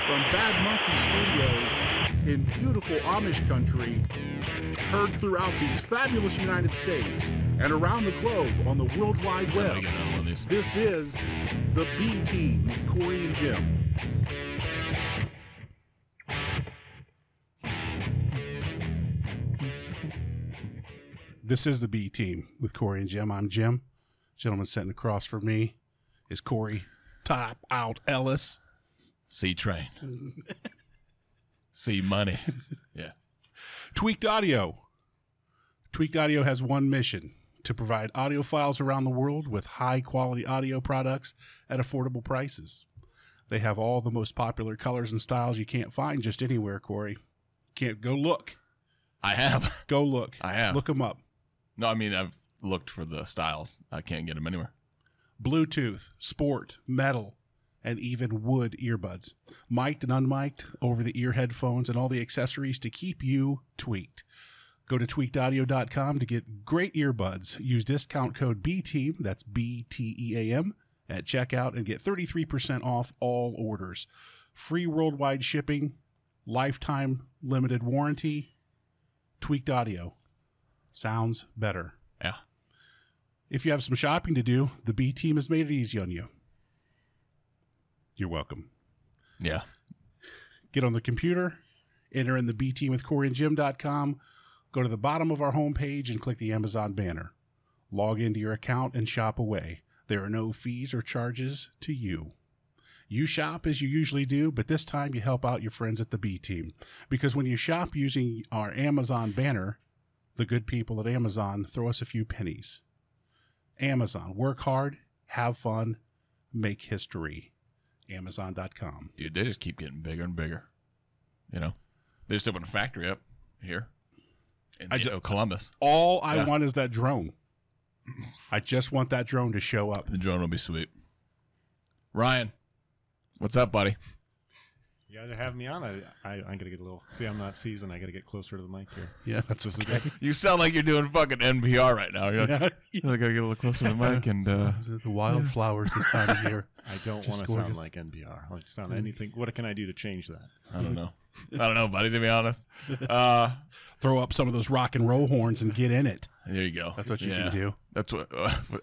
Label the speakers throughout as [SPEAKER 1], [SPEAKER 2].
[SPEAKER 1] From Bad Monkey Studios in beautiful Amish country, heard throughout these fabulous United States and around the globe on the World Wide Web, this is the B Team with Cory and Jim. This is the B Team with Cory and Jim. I'm Jim. Gentleman sitting across from me is Cory Top Out Ellis.
[SPEAKER 2] C-Train. C-Money. Yeah.
[SPEAKER 1] Tweaked Audio. Tweaked Audio has one mission: to provide audiophiles around the world with high-quality audio products at affordable prices. They have all the most popular colors and styles you can't find just anywhere, Cory. Can't go look.
[SPEAKER 2] I have.
[SPEAKER 1] Go look.
[SPEAKER 2] I have.
[SPEAKER 1] Look them up.
[SPEAKER 2] No, I mean, I've looked for the styles. I can't get them anywhere.
[SPEAKER 1] Bluetooth, sport, metal, and even wood earbuds. Mic'd and unmic'd, over-the-ear headphones, and all the accessories to keep you tweaked. Go to tweakedaudio.com to get great earbuds. Use discount code BTEAM, that's B-T-E-A-M, at checkout and get 33% off all orders. Free worldwide shipping, lifetime limited warranty. Tweaked Audio. Sounds better.
[SPEAKER 2] Yeah.
[SPEAKER 1] If you have some shopping to do, the B Team has made it easy on you. You're welcome.
[SPEAKER 2] Yeah.
[SPEAKER 1] Get on the computer, enter in the bteamwithcoryandjim.com, go to the bottom of our homepage and click the Amazon banner. Log into your account and shop away. There are no fees or charges to you. You shop as you usually do, but this time you help out your friends at the B Team. Because when you shop using our Amazon banner, the good people at Amazon throw us a few pennies. Amazon. Work hard, have fun, make history. Amazon.com.
[SPEAKER 2] Dude, they just keep getting bigger and bigger. You know? They just opened a factory up here in Columbus.
[SPEAKER 1] All I want is that drone. I just want that drone to show up.
[SPEAKER 2] The drone will be sweet. Ryan, what's up, buddy?
[SPEAKER 3] You guys are having me on. I got to get a little... See, I'm not seasoned. I got to get closer to the mic here.
[SPEAKER 1] Yeah, that's okay.
[SPEAKER 2] You sound like you're doing fucking NPR right now. You're like, I got to get a little closer to the mic and...
[SPEAKER 1] the wildflowers this time of year.
[SPEAKER 3] I don't want to sound like NPR. I want to sound anything. What can I do to change that?
[SPEAKER 2] I don't know. I don't know, buddy, to be honest.
[SPEAKER 1] Throw up some of those rock and roll horns and get in it.
[SPEAKER 2] There you go.
[SPEAKER 1] That's what you can do.
[SPEAKER 2] That's what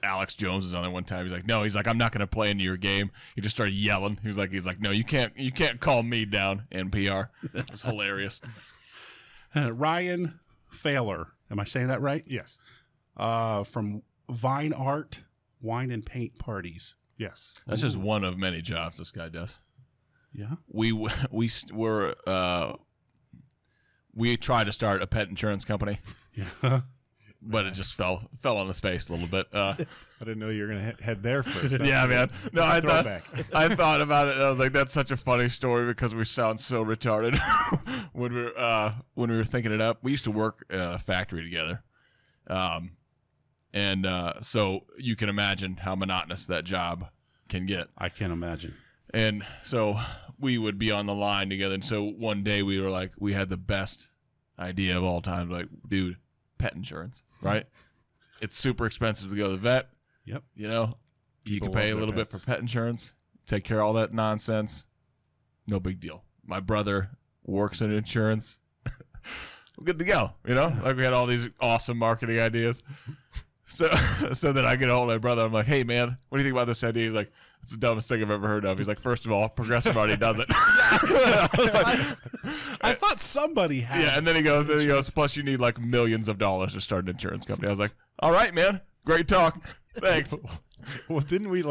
[SPEAKER 2] Alex Jones was on there one time. He's like, no, I'm not going to play into your game. He just started yelling. He's like, no, you can't call me down, NPR. It's hilarious.
[SPEAKER 1] Ryan Failor. Am I saying that right?
[SPEAKER 3] Yes.
[SPEAKER 1] From Vine Art, Wine and Paint Parties.
[SPEAKER 3] Yes.
[SPEAKER 2] That's just one of many jobs this guy does.
[SPEAKER 1] Yeah.
[SPEAKER 2] We tried to start a pet insurance company.
[SPEAKER 1] Yeah.
[SPEAKER 2] But it just fell on his face a little bit.
[SPEAKER 3] I didn't know you were going to head there first.
[SPEAKER 2] Yeah, man. No, I thought about it. And I was like, that's such a funny story because we sound so retarded when we were thinking it up. We used to work in a factory together, so you can imagine how monotonous that job can get.
[SPEAKER 1] I can imagine.
[SPEAKER 2] And so we would be on the line together. And so one day we were like, we had the best idea of all time. Like, dude, pet insurance, right? It's super expensive to go to the vet.
[SPEAKER 1] Yep.
[SPEAKER 2] You know, you can
[SPEAKER 3] People
[SPEAKER 2] pay a
[SPEAKER 3] love
[SPEAKER 2] little
[SPEAKER 3] their
[SPEAKER 2] bit for
[SPEAKER 3] pets.
[SPEAKER 2] pet insurance, take care of all that nonsense. No big deal. My brother works in insurance. We're good to go. You know, like we had all these awesome marketing ideas. So then I get a hold of my brother. I'm like, hey, man, what do you think about this idea? He's like, it's the dumbest thing I've ever heard of. He's like, first of all, Progressive already does it.
[SPEAKER 1] I thought somebody had.
[SPEAKER 2] Yeah, and then he goes, plus you need like millions of dollars to start an insurance company. I was like, all right, man, great talk. Thanks.
[SPEAKER 3] Well, didn't we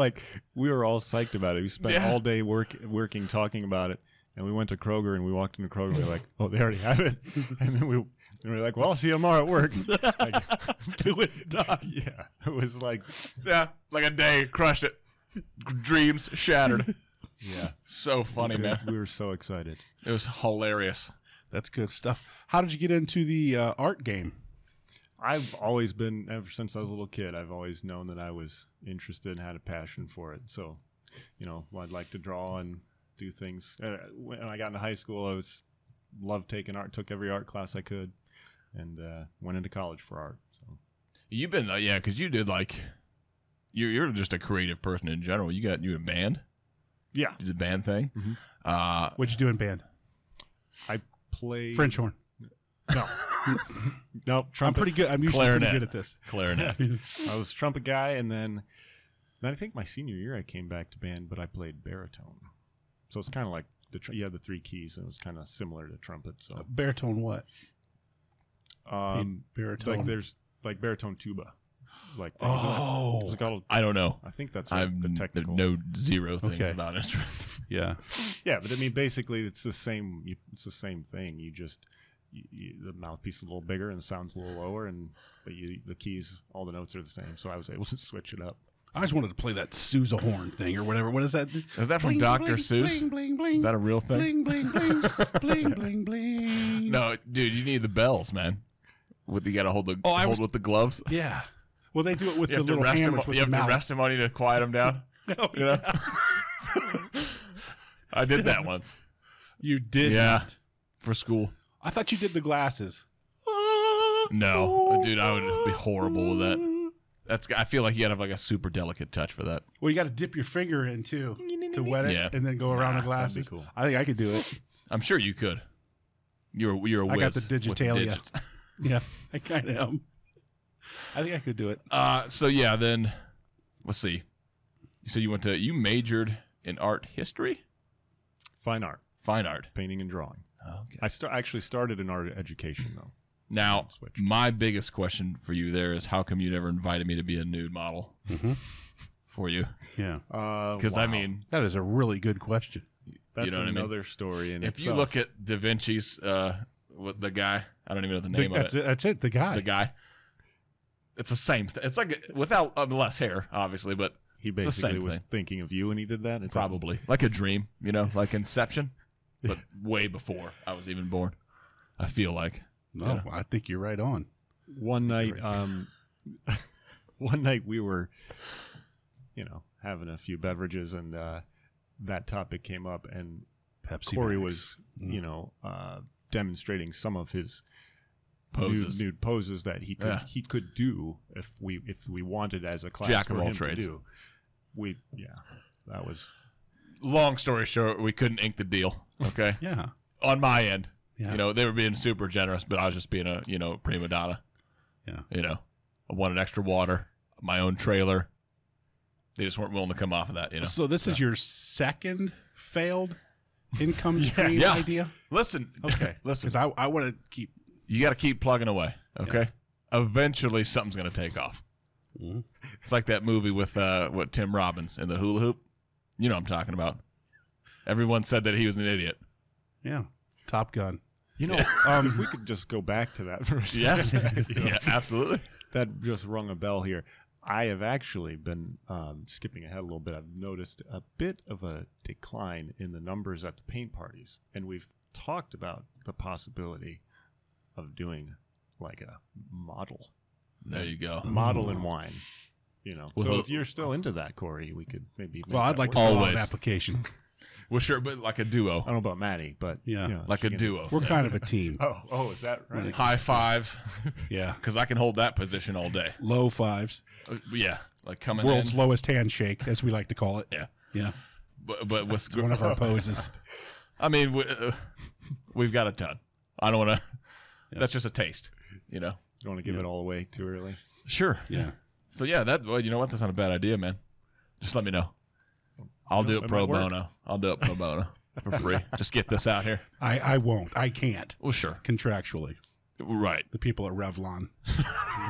[SPEAKER 3] we were all psyched about it. We spent all day working, talking about it. And we went to Kroger and we walked into Kroger and we were like, oh, they already have it. And then we were like, well, I'll see you tomorrow at work.
[SPEAKER 1] It was done.
[SPEAKER 3] Yeah. It was like,
[SPEAKER 2] Yeah, like a day, crushed it. Dreams shattered.
[SPEAKER 3] yeah.
[SPEAKER 2] So funny, man.
[SPEAKER 3] We were so excited.
[SPEAKER 2] It was hilarious.
[SPEAKER 1] That's good stuff. How did you get into the art game?
[SPEAKER 3] I've always been, ever since I was a little kid, I've always known that I was interested and had a passion for it. So, I'd like to draw and do things. When I got into high school, loved taking art, took every art class I could. and went into college for art. So
[SPEAKER 2] You've been because you did you're just a creative person in general. You a band?
[SPEAKER 3] yeah,
[SPEAKER 2] You did a band thing.
[SPEAKER 3] Mm-hmm.
[SPEAKER 1] What'd you do in band?
[SPEAKER 3] I played
[SPEAKER 1] French horn.
[SPEAKER 3] No, no, trumpet.
[SPEAKER 1] I'm pretty good. I'm usually
[SPEAKER 2] Clarinet.
[SPEAKER 1] pretty good at this.
[SPEAKER 2] Clarinet.
[SPEAKER 3] I was a trumpet guy, and then I think my senior year I came back to band, but I played baritone. So it's kind of like you had the 3 keys, and it was kind of similar to trumpet. So
[SPEAKER 1] Baritone what? Baritone.
[SPEAKER 3] like there's like baritone tuba, like
[SPEAKER 1] Oh.
[SPEAKER 3] it's called,
[SPEAKER 2] I don't know.
[SPEAKER 3] I think that's
[SPEAKER 2] I
[SPEAKER 3] the technical.
[SPEAKER 2] know zero things
[SPEAKER 1] Okay.
[SPEAKER 2] about instruments.
[SPEAKER 1] Yeah.
[SPEAKER 3] Yeah, but I mean, basically, it's the same. It's the same thing. You just the mouthpiece is a little bigger and the sound's a little lower, but the keys, all the notes are the same. So I was able to switch it up.
[SPEAKER 1] I just wanted to play that Sousa horn thing or whatever. What is that?
[SPEAKER 2] Is that from
[SPEAKER 1] Bling,
[SPEAKER 2] Dr.
[SPEAKER 1] bling,
[SPEAKER 2] Seuss?
[SPEAKER 1] Bling, bling, bling.
[SPEAKER 2] Is that a real thing?
[SPEAKER 1] Bling, bling, bling, bling, bling, bling.
[SPEAKER 2] No, dude, you need the bells, man. You got to hold with the gloves.
[SPEAKER 1] Yeah. Well, they do it with
[SPEAKER 2] You
[SPEAKER 1] the
[SPEAKER 2] have to
[SPEAKER 1] little
[SPEAKER 2] rest
[SPEAKER 1] hammers
[SPEAKER 2] them.
[SPEAKER 1] with
[SPEAKER 2] You
[SPEAKER 1] the
[SPEAKER 2] have to
[SPEAKER 1] mouth.
[SPEAKER 2] rest them on you to quiet them down.
[SPEAKER 1] No,
[SPEAKER 2] You know? I did that once.
[SPEAKER 1] You did
[SPEAKER 2] Yeah.
[SPEAKER 1] not.
[SPEAKER 2] For school.
[SPEAKER 1] I thought you did the glasses.
[SPEAKER 2] No, dude, I would be horrible with that. I feel like you gotta have like a super delicate touch for that.
[SPEAKER 1] Well, you got to dip your finger in too to wet it,
[SPEAKER 2] Yeah.
[SPEAKER 1] and then go around the
[SPEAKER 3] that'd be
[SPEAKER 1] glasses.
[SPEAKER 3] cool.
[SPEAKER 1] I think I could do it.
[SPEAKER 2] I'm sure you could. You're a whiz.
[SPEAKER 1] I got the
[SPEAKER 2] with
[SPEAKER 1] digitalia.
[SPEAKER 2] digits.
[SPEAKER 1] Yeah, I kind of am. I think I could do it.
[SPEAKER 2] So yeah, then let's see. You said you majored in art history,
[SPEAKER 3] Fine art,
[SPEAKER 2] fine art.
[SPEAKER 3] painting and drawing.
[SPEAKER 2] Okay.
[SPEAKER 3] I actually started in art education though.
[SPEAKER 2] Now,
[SPEAKER 3] Switched.
[SPEAKER 2] my biggest question for you there is how come you never invited me to be a nude model for you?
[SPEAKER 1] Yeah,
[SPEAKER 2] Because I mean,
[SPEAKER 1] that is a really good question.
[SPEAKER 3] that's
[SPEAKER 2] know what I mean?
[SPEAKER 3] another story. And
[SPEAKER 2] if you look at Da Vinci's, the guy, I don't even know the name of
[SPEAKER 1] That's
[SPEAKER 2] it.
[SPEAKER 1] it. That's it. The guy.
[SPEAKER 2] The guy. It's the same. It's like without less hair, obviously, but
[SPEAKER 3] he
[SPEAKER 2] the same
[SPEAKER 3] basically was
[SPEAKER 2] thing.
[SPEAKER 3] thinking of you when he did that. It's
[SPEAKER 2] probably like a dream, like Inception, but way before I was even born. I feel like.
[SPEAKER 1] No, I think you're right on.
[SPEAKER 3] one night. One night we were, having a few beverages, and that topic came up, and
[SPEAKER 1] Pepsi.
[SPEAKER 3] Cory
[SPEAKER 1] bags.
[SPEAKER 3] was, demonstrating some of his
[SPEAKER 2] Poses.
[SPEAKER 3] nude poses that he could
[SPEAKER 2] Yeah.
[SPEAKER 3] he could do if we wanted as a class
[SPEAKER 2] Jack
[SPEAKER 3] for
[SPEAKER 2] of all
[SPEAKER 3] him
[SPEAKER 2] trades.
[SPEAKER 3] to do. That was
[SPEAKER 2] Long story short, we couldn't ink the deal. Okay,
[SPEAKER 1] Yeah.
[SPEAKER 2] on my end,
[SPEAKER 1] Yeah.
[SPEAKER 2] they were being super generous, but I was just being a prima donna.
[SPEAKER 1] Yeah.
[SPEAKER 2] I wanted extra water, my own trailer. They just weren't willing to come off of that.
[SPEAKER 1] So this is your second failed income stream
[SPEAKER 2] Yeah.
[SPEAKER 1] idea?
[SPEAKER 2] Listen,
[SPEAKER 1] Okay.
[SPEAKER 2] listen.
[SPEAKER 1] Because I want to keep.
[SPEAKER 2] You got to keep plugging away. Okay, eventually something's gonna take off.
[SPEAKER 1] Mhm.
[SPEAKER 2] It's like that movie with Tim Robbins and the hula hoop. You know what I'm talking about. Everyone said that he was an idiot.
[SPEAKER 1] Yeah. Top Gun.
[SPEAKER 3] if we could just go back to that for a second.
[SPEAKER 2] Yeah, absolutely.
[SPEAKER 3] That just rung a bell here. I have actually been skipping ahead a little bit. I've noticed a bit of a decline in the numbers at the paint parties, and we've talked about the possibility of doing like a model
[SPEAKER 2] There you go.
[SPEAKER 3] and wine.
[SPEAKER 2] With
[SPEAKER 3] So
[SPEAKER 2] a-
[SPEAKER 3] if you're still into that, Cory, we could maybe.
[SPEAKER 1] Well, I'd like to
[SPEAKER 3] work.
[SPEAKER 1] fill out
[SPEAKER 2] Always.
[SPEAKER 1] an application.
[SPEAKER 2] Well, sure, but like a duo,
[SPEAKER 3] I don't know about Maddie, but
[SPEAKER 1] Yeah.
[SPEAKER 2] like a
[SPEAKER 3] she can-
[SPEAKER 2] duo.
[SPEAKER 1] We're kind of a team.
[SPEAKER 3] Oh, is that right?
[SPEAKER 2] High fives,
[SPEAKER 1] Yeah.
[SPEAKER 2] because I can hold that position all day.
[SPEAKER 1] Low fives.
[SPEAKER 2] Yeah, like coming
[SPEAKER 1] World's
[SPEAKER 2] in.
[SPEAKER 1] lowest handshake, as we like to call it.
[SPEAKER 2] Yeah,
[SPEAKER 1] Yeah.
[SPEAKER 2] but with
[SPEAKER 1] It's one of our poses.
[SPEAKER 2] I mean, we've got a ton. I don't want to. That's just a taste,
[SPEAKER 3] You don't want to give it all away too early.
[SPEAKER 2] Sure.
[SPEAKER 1] Yeah.
[SPEAKER 2] So yeah, you know what? That's not a bad idea, man. Just let me know. I'll do it
[SPEAKER 3] it
[SPEAKER 2] pro
[SPEAKER 3] might work.
[SPEAKER 2] bono. I'll do it pro bono for free. Just get this out here.
[SPEAKER 1] I won't. I can't.
[SPEAKER 2] Well, sure.
[SPEAKER 1] Contractually.
[SPEAKER 2] Right.
[SPEAKER 1] The people at Revlon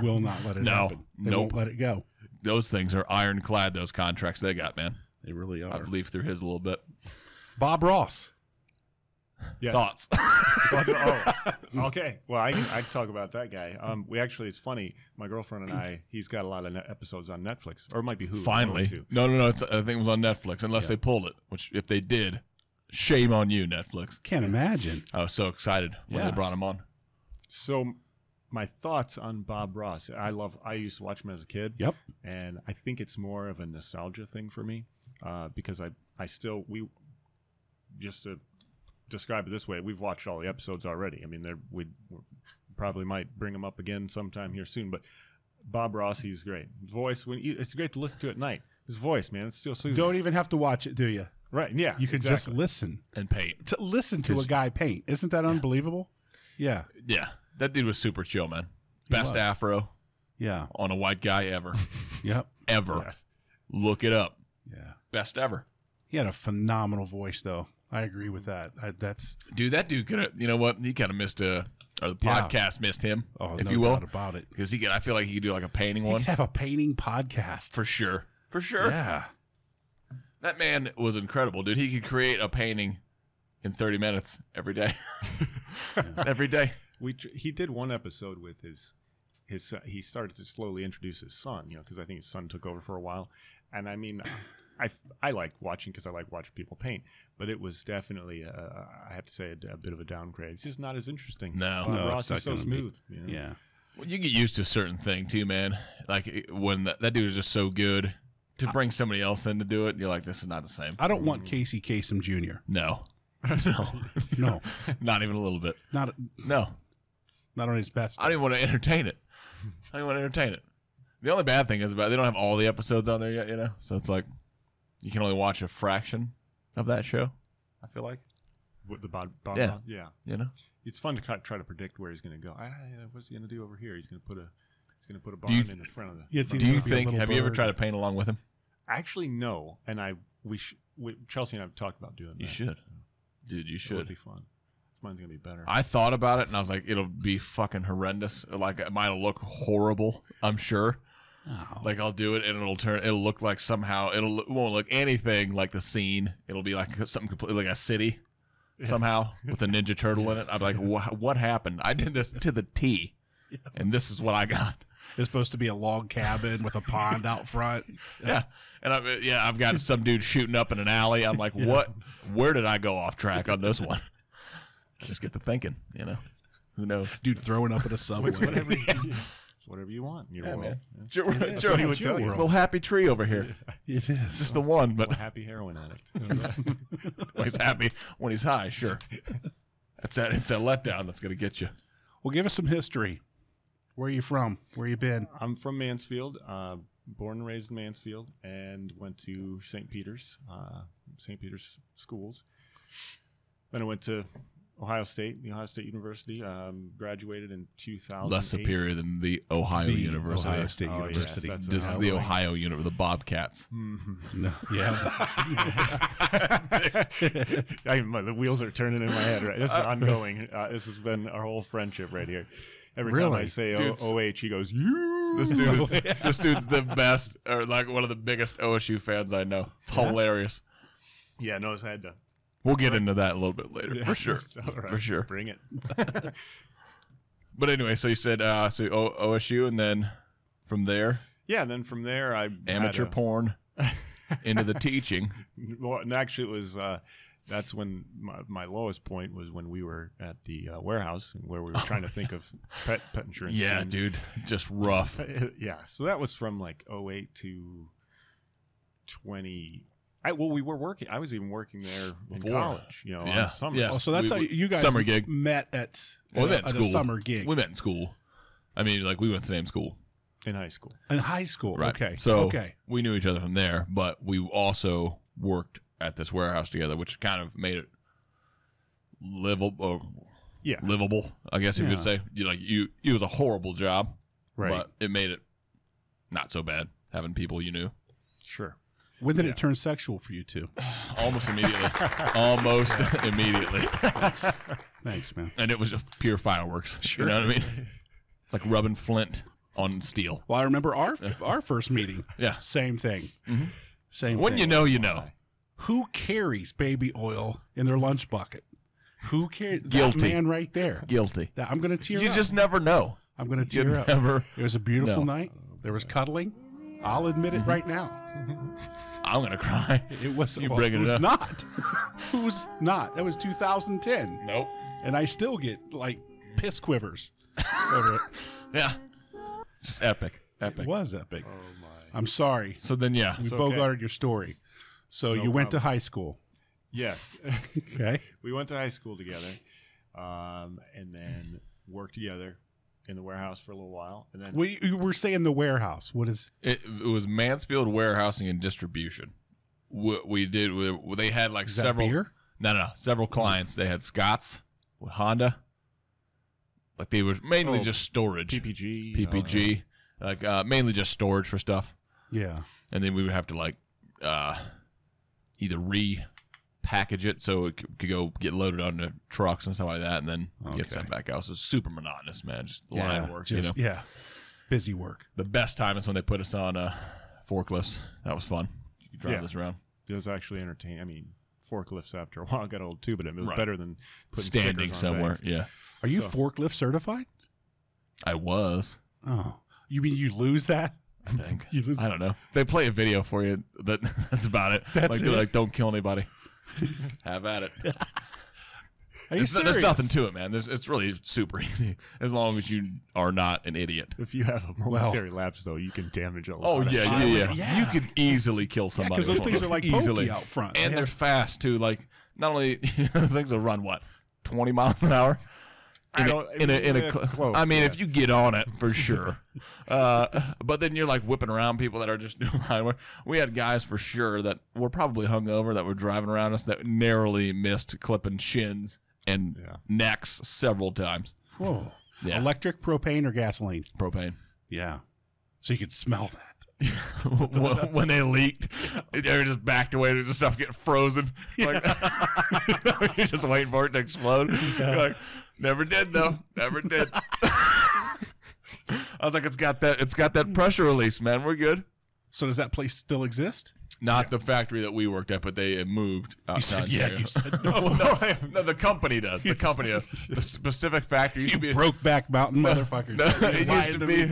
[SPEAKER 1] will not let it
[SPEAKER 2] No.
[SPEAKER 1] happen. They
[SPEAKER 2] Nope.
[SPEAKER 1] won't let it go.
[SPEAKER 2] Those things are ironclad, those contracts they got, man.
[SPEAKER 1] They really are.
[SPEAKER 2] I've leafed through his a little bit.
[SPEAKER 1] Bob Ross.
[SPEAKER 3] Yes.
[SPEAKER 2] Thoughts?
[SPEAKER 3] Okay. Well, I can talk about that guy. We actually, it's funny. My girlfriend and I, he's got a lot of episodes on Netflix, or it might be Hulu.
[SPEAKER 2] Finally.
[SPEAKER 3] one of the
[SPEAKER 2] No. I think it was on Netflix, unless they pulled it, which if they did, shame on you, Netflix.
[SPEAKER 1] Can't imagine.
[SPEAKER 2] I was so excited when
[SPEAKER 1] Yeah.
[SPEAKER 2] they brought him on.
[SPEAKER 3] two. So, my thoughts on Bob Ross. I used to watch him as a kid.
[SPEAKER 1] Yep.
[SPEAKER 3] And I think it's more of a nostalgia thing for me, because just to describe it this way, we've watched all the episodes already. I mean, we're probably might bring him up again sometime here soon. But Bob Rossi is great. His voice, it's great to listen to at night. His voice, man, it's still soothing.
[SPEAKER 1] Don't even have to watch it, do you?
[SPEAKER 3] Right? Yeah,
[SPEAKER 1] You can just listen.
[SPEAKER 2] And paint.
[SPEAKER 1] To listen to a guy paint. Isn't that unbelievable? Yeah.
[SPEAKER 2] Yeah, that dude was super chill, man. Best afro
[SPEAKER 1] Yeah.
[SPEAKER 2] on a white guy ever.
[SPEAKER 1] Yep.
[SPEAKER 2] Ever.
[SPEAKER 3] Yes.
[SPEAKER 2] Look it up.
[SPEAKER 1] Yeah.
[SPEAKER 2] Best ever.
[SPEAKER 1] He had a phenomenal voice, though. I agree with that. That's
[SPEAKER 2] Dude, that dude could have, you know what? He kind of missed or the podcast missed him, if
[SPEAKER 1] no
[SPEAKER 2] you will.
[SPEAKER 1] doubt about it.
[SPEAKER 2] Because I feel like he could do like a painting
[SPEAKER 1] He
[SPEAKER 2] one.
[SPEAKER 1] could have a painting podcast.
[SPEAKER 2] For sure. For sure.
[SPEAKER 1] Yeah.
[SPEAKER 2] That man was incredible, dude. He could create a painting in 30 minutes every day. Every day.
[SPEAKER 3] He did one episode with his son. He started to slowly introduce his son, because I think his son took over for a while. And I mean, I like watching because I like watching people paint, but it was definitely, I have to say, a bit of a downgrade. It's just not as interesting.
[SPEAKER 2] No.
[SPEAKER 3] Bob
[SPEAKER 1] No,
[SPEAKER 3] Ross
[SPEAKER 1] it's
[SPEAKER 3] is so
[SPEAKER 1] not gonna be.
[SPEAKER 3] smooth.
[SPEAKER 1] Yeah.
[SPEAKER 2] Well, you get used to a certain thing too, man. Like when that dude is just so good, to bring somebody else in to do it, you're like, this is not the same.
[SPEAKER 1] I don't want Casey Kasem Jr.
[SPEAKER 2] No. No.
[SPEAKER 1] No.
[SPEAKER 2] Not even a little bit.
[SPEAKER 1] Not
[SPEAKER 2] No.
[SPEAKER 1] on his best.
[SPEAKER 2] I don't even want to entertain it. The only bad thing is they don't have all the episodes on there yet, So it's like you can only watch a fraction of that show, I feel like.
[SPEAKER 3] With the Bob
[SPEAKER 2] Yeah.
[SPEAKER 3] Ross? Yeah. It's fun to try to predict where he's going to go. What's he going to do over here? He's going to put a barn in front of the.
[SPEAKER 1] Yeah, it's
[SPEAKER 2] Do you
[SPEAKER 1] It'll be a
[SPEAKER 2] think,
[SPEAKER 1] little
[SPEAKER 2] have you ever
[SPEAKER 1] bird.
[SPEAKER 2] tried to paint along with him?
[SPEAKER 3] Actually, no. And Chelsea and I have talked about doing that.
[SPEAKER 2] You should. Dude, you
[SPEAKER 3] It would
[SPEAKER 2] should.
[SPEAKER 3] be fun. Mine's going to be better.
[SPEAKER 2] I thought about it, and I was like, it'll be fucking horrendous. Like, it might look horrible, I'm sure.
[SPEAKER 1] Oh.
[SPEAKER 2] Like, I'll do it, and it'll look like somehow, it won't look anything like the scene. It'll be like something completely like a city somehow with a Ninja Turtle in it. I'm like, what happened? I did this to the T, and this is what I got.
[SPEAKER 1] It's supposed to be a log cabin with a pond out front.
[SPEAKER 2] Yeah. And I've got some dude shooting up in an alley. I'm like, what? Where did I go off track on this one? I just get to thinking, who knows?
[SPEAKER 1] Dude throwing up at a subway.
[SPEAKER 3] It's whatever you want in your world.
[SPEAKER 2] Man.
[SPEAKER 3] Yeah.
[SPEAKER 2] Sure,
[SPEAKER 1] That's
[SPEAKER 2] sure,
[SPEAKER 1] what
[SPEAKER 2] he
[SPEAKER 1] he
[SPEAKER 2] would
[SPEAKER 1] would tell you.
[SPEAKER 2] Little happy tree over here.
[SPEAKER 1] It is.
[SPEAKER 2] Just the one, but
[SPEAKER 3] Well, happy heroin addict.
[SPEAKER 2] when he's happy, when he's high, sure. It's that letdown that's going to get you.
[SPEAKER 1] Well, give us some history. Where are you from? Where you been?
[SPEAKER 3] I'm from Mansfield, born and raised in Mansfield, and went to St. Peter's schools. Then I went to Ohio State, the Ohio State University. Graduated in 2008.
[SPEAKER 2] Less superior than the Ohio
[SPEAKER 1] The
[SPEAKER 2] University.
[SPEAKER 1] Ohio State
[SPEAKER 3] Oh, yes,
[SPEAKER 1] University.
[SPEAKER 3] that's
[SPEAKER 2] This is the Ohio the Bobcats.
[SPEAKER 1] No, yeah.
[SPEAKER 3] The wheels are turning in my head. Right, this is ongoing. This has been our whole friendship right here. Every time I
[SPEAKER 1] Really?
[SPEAKER 3] say
[SPEAKER 2] Dude's-
[SPEAKER 3] OH, he goes, "You."
[SPEAKER 2] This dude's the best, or like one of the biggest OSU fans I know. It's hilarious.
[SPEAKER 3] Yeah, no, I had to.
[SPEAKER 2] We'll get into that a little bit later, for sure.
[SPEAKER 3] All right,
[SPEAKER 2] For sure.
[SPEAKER 3] Bring it.
[SPEAKER 2] But anyway, so you said OSU, and then from there,
[SPEAKER 3] Yeah, and then from there, I
[SPEAKER 2] amateur
[SPEAKER 3] had a-
[SPEAKER 2] porn into the teaching.
[SPEAKER 3] Well, and actually, it was that's when my lowest point was when we were at the warehouse where we were trying to think of pet insurance.
[SPEAKER 2] Yeah,
[SPEAKER 3] schemes.
[SPEAKER 2] dude, just rough.
[SPEAKER 3] Yeah, so that was from like 08 to 20. We were working. I was even working there in
[SPEAKER 2] Before.
[SPEAKER 3] college.
[SPEAKER 2] Yeah,
[SPEAKER 3] on summer.
[SPEAKER 2] yeah.
[SPEAKER 1] Oh, so that's
[SPEAKER 2] We-
[SPEAKER 1] how you guys
[SPEAKER 2] summer gig.
[SPEAKER 1] met at
[SPEAKER 2] Well, we met in
[SPEAKER 1] at
[SPEAKER 2] school.
[SPEAKER 1] a summer gig
[SPEAKER 2] We met in school. I mean, like we went to the same school.
[SPEAKER 3] in high school.
[SPEAKER 1] in high school.
[SPEAKER 2] Right.
[SPEAKER 1] Okay.
[SPEAKER 2] So
[SPEAKER 1] okay.
[SPEAKER 2] we knew each other from there, but we also worked at this warehouse together, which kind of made it livable.
[SPEAKER 3] Yeah.
[SPEAKER 2] Livable, I guess you
[SPEAKER 1] Yeah.
[SPEAKER 2] could say. It was a horrible job,
[SPEAKER 1] Right.
[SPEAKER 2] but it made it not so bad having people you knew.
[SPEAKER 3] Sure.
[SPEAKER 1] When did it turn sexual for you two?
[SPEAKER 2] Almost immediately. Almost immediately.
[SPEAKER 1] Thanks, man.
[SPEAKER 2] And it was just pure fireworks. Sure. You know what I mean? It's like rubbing flint on steel.
[SPEAKER 1] Well, I remember our first meeting.
[SPEAKER 2] Yeah.
[SPEAKER 1] Same thing. Same
[SPEAKER 2] When
[SPEAKER 1] thing.
[SPEAKER 2] you know, you know.
[SPEAKER 1] Who carries baby oil in their lunch bucket? Who carries that
[SPEAKER 2] Guilty.
[SPEAKER 1] man right there?
[SPEAKER 2] Guilty.
[SPEAKER 1] I'm going to tear
[SPEAKER 2] You
[SPEAKER 1] up.
[SPEAKER 2] just never know.
[SPEAKER 1] I'm going to
[SPEAKER 2] You
[SPEAKER 1] tear up.
[SPEAKER 2] never.
[SPEAKER 1] It was a beautiful
[SPEAKER 2] No.
[SPEAKER 1] night. There was cuddling. I'll admit it right now.
[SPEAKER 2] I'm going to cry.
[SPEAKER 1] It was.
[SPEAKER 2] You
[SPEAKER 1] well,
[SPEAKER 2] bringing it
[SPEAKER 1] who's
[SPEAKER 2] up.
[SPEAKER 1] not? Who's not? That was 2010,
[SPEAKER 2] Nope.
[SPEAKER 1] and I still get like piss quivers over it.
[SPEAKER 2] Yeah. It's just epic.
[SPEAKER 1] It
[SPEAKER 2] Epic.
[SPEAKER 1] was epic.
[SPEAKER 3] Oh my.
[SPEAKER 1] I'm sorry.
[SPEAKER 2] So then, yeah.
[SPEAKER 1] We
[SPEAKER 3] It's okay.
[SPEAKER 1] bogarted your story. So
[SPEAKER 3] No
[SPEAKER 1] you went to
[SPEAKER 3] problem.
[SPEAKER 1] high school.
[SPEAKER 3] Yes.
[SPEAKER 1] Okay.
[SPEAKER 3] We went to high school together, and then worked together in the warehouse for a little while, and then
[SPEAKER 1] We were saying the warehouse. What is?
[SPEAKER 2] It was Mansfield Warehousing and Distribution. They had like
[SPEAKER 1] Is that
[SPEAKER 2] several.
[SPEAKER 1] beer?
[SPEAKER 2] No, several clients. They had Scott's with Honda. Like they were mainly just storage. PPG. Like mainly just storage for stuff.
[SPEAKER 1] Yeah.
[SPEAKER 2] And then we would have to like either repackage it so it could go get loaded onto trucks and stuff like that, and then get sent back out. So it's super monotonous, man. Just line work, you know.
[SPEAKER 1] Yeah. Busy work.
[SPEAKER 2] The best time is when they put us on forklifts. That was fun. You drive this around.
[SPEAKER 3] It was actually entertaining. I mean, forklifts after a while got old too, but it was better than putting
[SPEAKER 2] standing
[SPEAKER 3] stickers on
[SPEAKER 2] somewhere.
[SPEAKER 3] bags.
[SPEAKER 2] Yeah.
[SPEAKER 1] Are you forklift certified?
[SPEAKER 2] I was.
[SPEAKER 1] Oh. You mean you lose that?
[SPEAKER 2] I think.
[SPEAKER 1] You lose
[SPEAKER 2] I don't know. They play a video for you. That's about it.
[SPEAKER 1] That's
[SPEAKER 2] they're
[SPEAKER 1] it?
[SPEAKER 2] like, don't kill anybody. Have at it.
[SPEAKER 1] Are you serious?
[SPEAKER 2] There's nothing to it, man. It's really super easy as long as you are not an idiot.
[SPEAKER 3] If you have a momentary lapse, though, you can damage a lot.
[SPEAKER 2] Oh,
[SPEAKER 3] of
[SPEAKER 2] yeah.
[SPEAKER 1] Yeah.
[SPEAKER 2] You could easily kill somebody.
[SPEAKER 1] Because those
[SPEAKER 2] with one
[SPEAKER 1] things
[SPEAKER 2] of
[SPEAKER 1] are like
[SPEAKER 2] easily
[SPEAKER 1] pokey out front.
[SPEAKER 2] And they're fast, too. Like, not only those things will run, 20 miles an hour?
[SPEAKER 3] Close,
[SPEAKER 2] I mean, if you get on it, for sure. But then you're like whipping around people that are just doing line work. We had guys for sure that were probably hungover that were driving around us that narrowly missed clipping shins and necks several times.
[SPEAKER 1] Whoa.
[SPEAKER 2] Yeah.
[SPEAKER 1] Electric, propane, or gasoline?
[SPEAKER 2] Propane.
[SPEAKER 1] Yeah. So you could smell that.
[SPEAKER 2] When they leaked, they were just backed away to the stuff getting frozen. Like, you're just waiting for it to explode. You're like, never did though. Never did. I was like, it's got that pressure release, man. We're good.
[SPEAKER 1] So does that place still exist?
[SPEAKER 2] Not the factory that we worked at, but they have moved.
[SPEAKER 1] You said
[SPEAKER 2] Ontario.
[SPEAKER 1] You said
[SPEAKER 2] no, the company does. The company does. The specific factory used to be
[SPEAKER 1] Brokeback Mountain motherfuckers.
[SPEAKER 2] No, it used to be.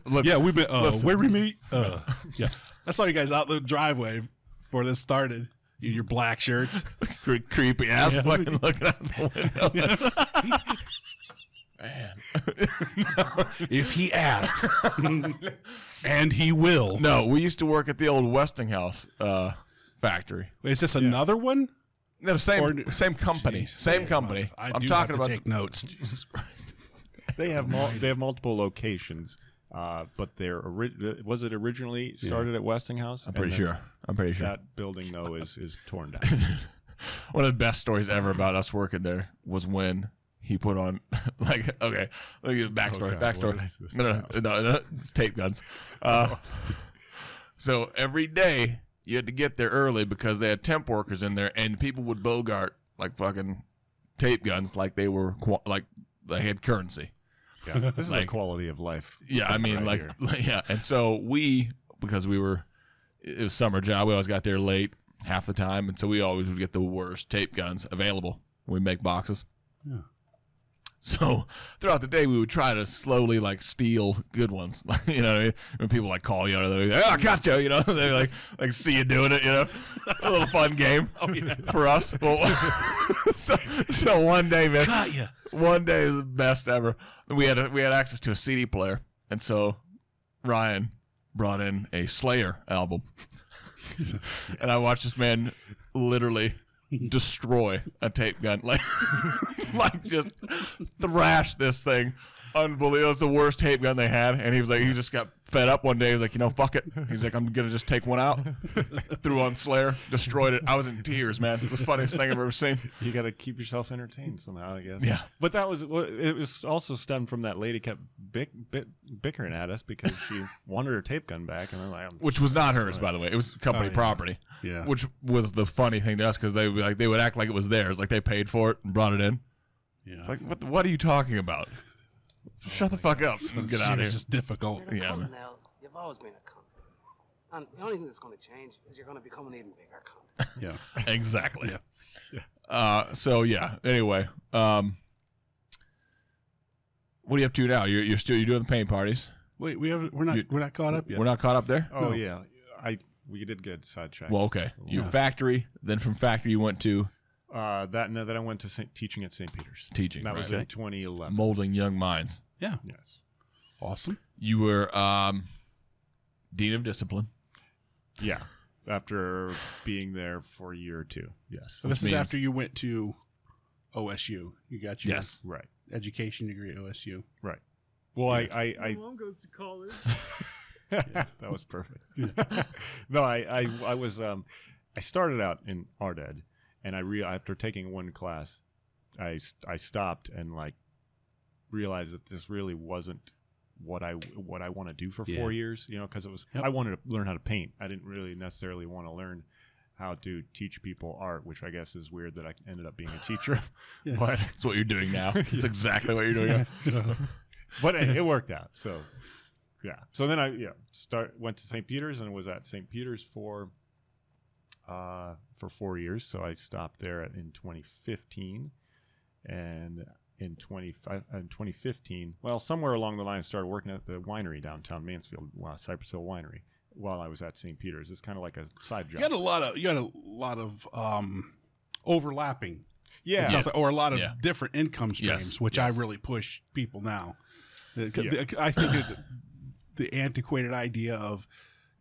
[SPEAKER 2] Look,
[SPEAKER 1] Yeah, we've been.
[SPEAKER 2] listen.
[SPEAKER 1] Where we meet? Yeah, I saw you guys out the driveway before this started. In your black shirts.
[SPEAKER 2] creepy ass fucking looking out the window. Man.
[SPEAKER 1] If he asks, and he will.
[SPEAKER 2] No, we used to work at the old Westinghouse factory.
[SPEAKER 1] Wait, is this another one?
[SPEAKER 2] No, same company.
[SPEAKER 1] Jeez,
[SPEAKER 2] same
[SPEAKER 1] man,
[SPEAKER 2] company.
[SPEAKER 1] I'm talking about. Take notes.
[SPEAKER 2] Jesus Christ.
[SPEAKER 3] They have multiple locations, but was it originally started at Westinghouse?
[SPEAKER 2] I'm pretty sure.
[SPEAKER 3] That building though is torn down.
[SPEAKER 2] One of the best stories ever about us working there was when he put on let me give backstory. Backstory. No, it's tape guns. So every day you had to get there early because they had temp workers in there, and people would bogart like fucking tape guns like they were like they had currency.
[SPEAKER 3] Yeah, this is a quality of life.
[SPEAKER 2] Yeah, I mean, yeah. And so because it was summer job, we always got there late half the time, and so we always would get the worst tape guns available when we make boxes.
[SPEAKER 1] Yeah.
[SPEAKER 2] So throughout the day, we would try to slowly like steal good ones. You know what I mean? When people like call you, they're like, "Oh, I got you," you know? They like see you doing it, you know? A little fun game for us. Well, so one day, man,
[SPEAKER 1] Got you.
[SPEAKER 2] one day was the best ever. We had access to a CD player, and so Ryan brought in a Slayer album, and I watched this man literally destroy a tape gun, like just thrash this thing. Unbelievable. It was the worst tape gun they had, and he just got fed up one day. He was like, fuck it. He's like, I'm gonna just take one out. Threw on Slayer, destroyed it. I was in tears, man. It was the funniest thing I've ever seen.
[SPEAKER 3] You got to keep yourself entertained somehow, I guess.
[SPEAKER 2] Yeah.
[SPEAKER 3] But it was also stemmed from that lady kept bickering at us because she wanted her tape gun back, and I'm like,
[SPEAKER 2] which was not hers, by the way. It was company property.
[SPEAKER 1] Yeah.
[SPEAKER 2] Which was the funny thing to us because they would act like it was theirs, like they paid for it and brought it in.
[SPEAKER 1] Yeah.
[SPEAKER 2] Like, what are you talking about? Shut the fuck up and get out of here.
[SPEAKER 1] It's just difficult.
[SPEAKER 2] Yeah, man.
[SPEAKER 4] Now, you've always been a cunt. And the only thing that's going to change is you're going to become an even bigger cunt.
[SPEAKER 1] Yeah.
[SPEAKER 2] Exactly. So yeah. Anyway, what are you up to now? You're doing the paint parties.
[SPEAKER 1] Wait, we're not caught up yet.
[SPEAKER 2] We're not caught up there.
[SPEAKER 3] Oh yeah, we did get sidetracked.
[SPEAKER 2] Well, okay. You factory. Then from factory you went to
[SPEAKER 3] then I went to teaching at St. Peter's.
[SPEAKER 2] teaching.
[SPEAKER 3] That was
[SPEAKER 2] right?
[SPEAKER 3] in 2011.
[SPEAKER 2] Molding young minds.
[SPEAKER 1] Yeah.
[SPEAKER 3] Yes.
[SPEAKER 1] Awesome.
[SPEAKER 2] You were dean of discipline.
[SPEAKER 3] Yeah. After being there for a year or two. Yes.
[SPEAKER 1] So this is
[SPEAKER 2] means-
[SPEAKER 1] after you went to OSU. You got your
[SPEAKER 2] Yes.
[SPEAKER 3] Right.
[SPEAKER 1] education degree at OSU.
[SPEAKER 3] Right. Well,
[SPEAKER 1] Yeah.
[SPEAKER 3] My
[SPEAKER 5] mom goes to college.
[SPEAKER 3] that was perfect. No, I was I started out in art ed, and after taking one class, I stopped and like realized that this really wasn't what I want to do for 4 years. You know, because it was I wanted to learn how to paint. I didn't really necessarily want to learn how to teach people art, which I guess is weird that I ended up being a teacher. But
[SPEAKER 2] That's what you're doing now. It's exactly what you're doing now.
[SPEAKER 3] but it worked out. So yeah. So then I went to St. Peter's and was at St. Peter's for 4 years. So I stopped there in 2015, and in 2015, well, somewhere along the line, I started working at the winery downtown Mansfield, Cypress Hill Winery, while I was at St. Peter's. It's kind of like a side job.
[SPEAKER 1] You had a lot of overlapping,
[SPEAKER 3] Yeah.
[SPEAKER 1] it sounds like, or a lot of different income streams,
[SPEAKER 2] Yes.
[SPEAKER 1] which I really push people now. I think the antiquated idea of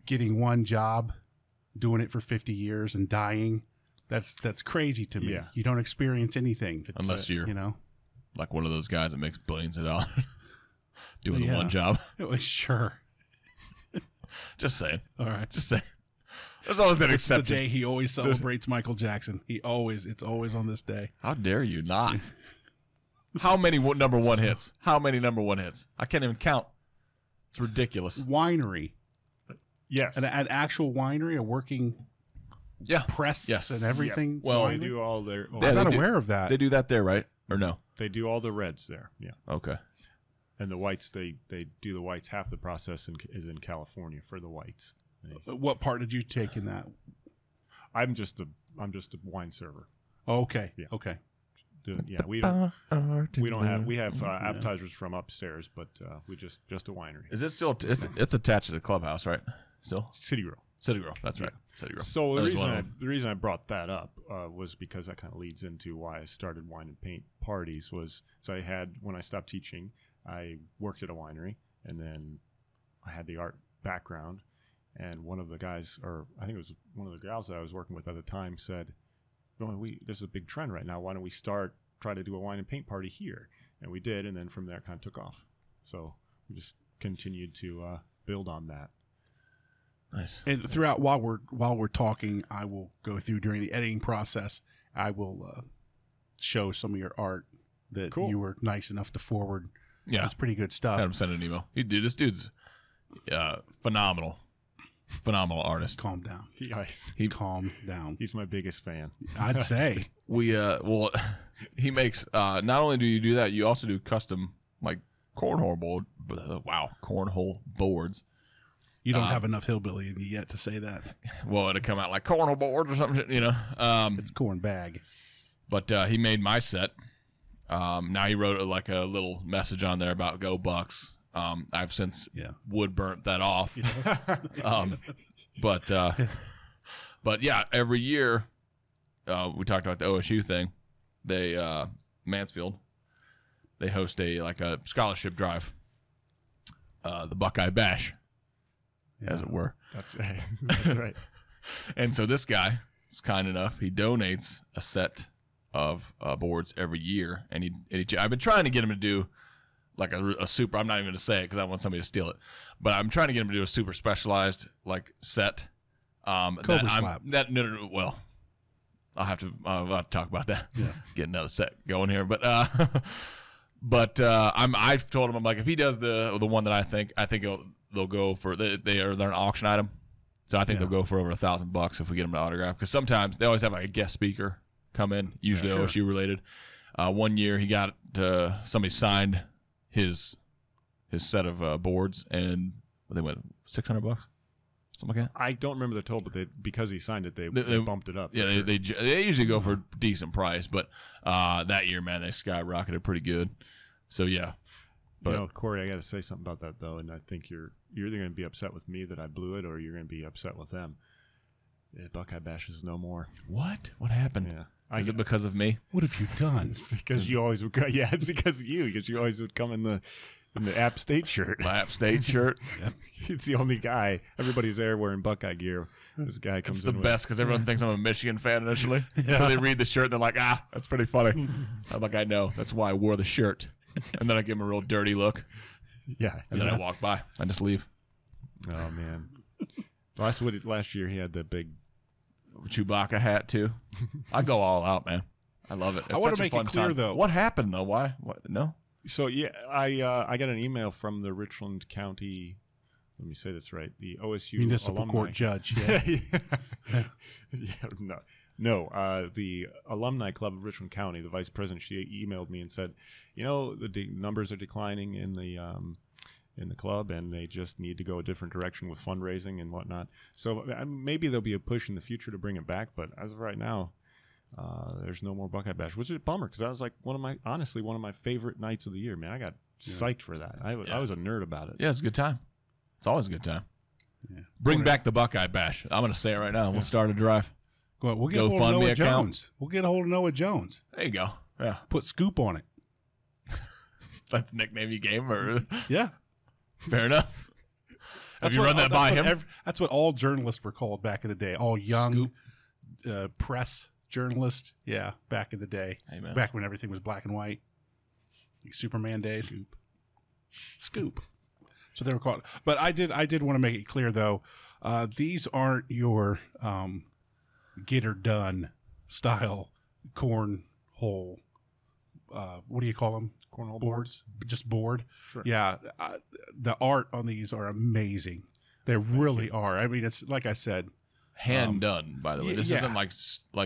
[SPEAKER 1] getting one job, doing it for 50 years, and dying. That's crazy to me.
[SPEAKER 3] Yeah.
[SPEAKER 1] You don't experience anything
[SPEAKER 2] Unless you're like one of those guys that makes billions of dollars doing the one job.
[SPEAKER 1] Sure.
[SPEAKER 2] Just saying.
[SPEAKER 1] All right.
[SPEAKER 2] Just saying. There's always that
[SPEAKER 1] This is the
[SPEAKER 2] exception.
[SPEAKER 1] day he always celebrates Michael Jackson. It's always on this day.
[SPEAKER 2] How dare you not? How many number one hits? How many number one hits? I can't even count. It's ridiculous.
[SPEAKER 1] Winery.
[SPEAKER 3] Yes.
[SPEAKER 1] An actual winery, a working press and everything.
[SPEAKER 2] Well,
[SPEAKER 3] they do all their.
[SPEAKER 1] I'm not
[SPEAKER 2] they
[SPEAKER 1] aware of that.
[SPEAKER 2] They do that there, right? Or no?
[SPEAKER 3] They do all the reds there. Yeah.
[SPEAKER 2] Okay.
[SPEAKER 3] And the whites, they do the whites. Half the process is in California for the whites.
[SPEAKER 1] What part did you take in that?
[SPEAKER 3] I'm just a wine server.
[SPEAKER 1] Oh, okay.
[SPEAKER 3] Yeah.
[SPEAKER 1] Okay.
[SPEAKER 3] We have appetizers from upstairs, but we just a winery.
[SPEAKER 2] Is it still? It's attached to the clubhouse, right? Still.
[SPEAKER 3] City Grill.
[SPEAKER 2] City Grill. That's right. City Grill.
[SPEAKER 3] So
[SPEAKER 2] That is one of
[SPEAKER 3] the reason I brought that up was because that kind of leads into why I started wine and paint parties. When I stopped teaching, I worked at a winery, and then I had the art background. And one of the guys, or I think it was one of the gals that I was working with at the time, said, this is a big trend right now. Why don't we try to do a wine and paint party here? And we did, and then from there it kind of took off. So we just continued to build on that.
[SPEAKER 2] Nice.
[SPEAKER 1] And throughout while we're talking, I will go through during the editing process. I will show some of your art that you were nice enough to forward.
[SPEAKER 2] Yeah,
[SPEAKER 1] it's pretty good stuff.
[SPEAKER 2] Had him send an email. This dude's phenomenal artist.
[SPEAKER 1] Calm down. Calm down.
[SPEAKER 3] He's my biggest fan.
[SPEAKER 1] I'd say.
[SPEAKER 2] He makes not only do you do that, you also do custom like cornhole boards.
[SPEAKER 1] You don't have enough hillbilly in you yet to say that.
[SPEAKER 2] Well, it'd come out like cornhole boards or something,
[SPEAKER 1] it's corn bag.
[SPEAKER 2] But he made my set. Now he wrote like a little message on there about Go Bucks. I've since wood burnt that off. But yeah, every year we talked about the OSU thing. They Mansfield, they host a scholarship drive, the Buckeye Bash, as it were.
[SPEAKER 3] That's right.
[SPEAKER 2] And so this guy is kind enough. He donates a set of boards every year, and I've been trying to get him to do like a super. I'm not even going to say it because I want somebody to steal it, but I'm trying to get him to do a super specialized like set.
[SPEAKER 1] Cobra slap.
[SPEAKER 2] Well, I'll have to talk about that. Yeah. Get another set going here, but I've told him, I'm like, if he does the one that I think they'll go for they're an auction item, so I think they'll go for over $1,000 if we get them to autograph, because sometimes they always have like a guest speaker come in, usually OSU related. One year he got somebody signed his set of boards, and they went $600, something like that.
[SPEAKER 3] I don't remember the total, but because he signed it, they bumped it up.
[SPEAKER 2] Yeah,
[SPEAKER 3] sure.
[SPEAKER 2] they usually go for a decent price, but that year, man, they skyrocketed pretty good. So yeah, but
[SPEAKER 3] Cory, I got to say something about that though, and I think you're either going to be upset with me that I blew it, or you're going to be upset with them. Buckeye Bash is no more.
[SPEAKER 2] What happened?
[SPEAKER 3] Yeah.
[SPEAKER 2] Is it because of me?
[SPEAKER 1] What have you done?
[SPEAKER 3] It's because you always would go. Yeah, it's because of you. Because you always would come in the App State shirt.
[SPEAKER 2] My App State shirt.
[SPEAKER 3] It's the only guy. Everybody's there wearing Buckeye gear. This guy comes.
[SPEAKER 2] It's the
[SPEAKER 3] in
[SPEAKER 2] best because everyone thinks I'm a Michigan fan initially. So they read the shirt, and they're like, "Ah, that's pretty funny." I'm like, "I know. That's why I wore the shirt." And then I give him a real dirty look.
[SPEAKER 3] Yeah.
[SPEAKER 2] And then I walk by. I just leave.
[SPEAKER 3] Oh man. Last year he had the big
[SPEAKER 2] Chewbacca hat too. I go all out, man. I love it. It's
[SPEAKER 1] I want to
[SPEAKER 2] such a
[SPEAKER 1] make
[SPEAKER 2] fun
[SPEAKER 1] it clear
[SPEAKER 2] time.
[SPEAKER 1] though.
[SPEAKER 2] What happened though? Why? What? No.
[SPEAKER 3] So yeah, I got an email from the Richland County. Let me say this right. The OSU
[SPEAKER 1] Municipal
[SPEAKER 3] alumni.
[SPEAKER 1] court judge. Yeah.
[SPEAKER 3] The alumni club of Richland County. The vice president. She emailed me and said, the numbers are declining in the club, and they just need to go a different direction with fundraising and whatnot. So maybe there'll be a push in the future to bring it back. But as of right now, there's no more Buckeye Bash, which is a bummer because that was like one of my favorite nights of the year. Man, I got psyched for that. I was a nerd about it.
[SPEAKER 2] Yeah, it's a good time. It's always a good time.
[SPEAKER 1] Yeah.
[SPEAKER 2] Bring back the Buckeye Bash. I'm going to say it right now. We'll start a drive.
[SPEAKER 1] We'll get a hold of Noah Jones. We'll get a hold of Noah Jones.
[SPEAKER 2] There you go. Yeah.
[SPEAKER 1] Put Scoop on it.
[SPEAKER 2] That's the nickname you gave him? Or?
[SPEAKER 1] Yeah.
[SPEAKER 2] Fair enough. Have you run that by him?
[SPEAKER 1] That's what all journalists were called back in the day. All young press journalists. Yeah, back in the day.
[SPEAKER 2] Amen.
[SPEAKER 1] Back when everything was black and white. Like Superman days. Scoop. That's what they were called. But I did want to make it clear, though, these aren't your get her done style cornhole. What do you call them?
[SPEAKER 3] Cornhole
[SPEAKER 1] boards. Just board.
[SPEAKER 3] Sure.
[SPEAKER 1] Yeah. The art on these are amazing. They really are. I mean, it's like I said.
[SPEAKER 2] Hand done, by the way. This isn't like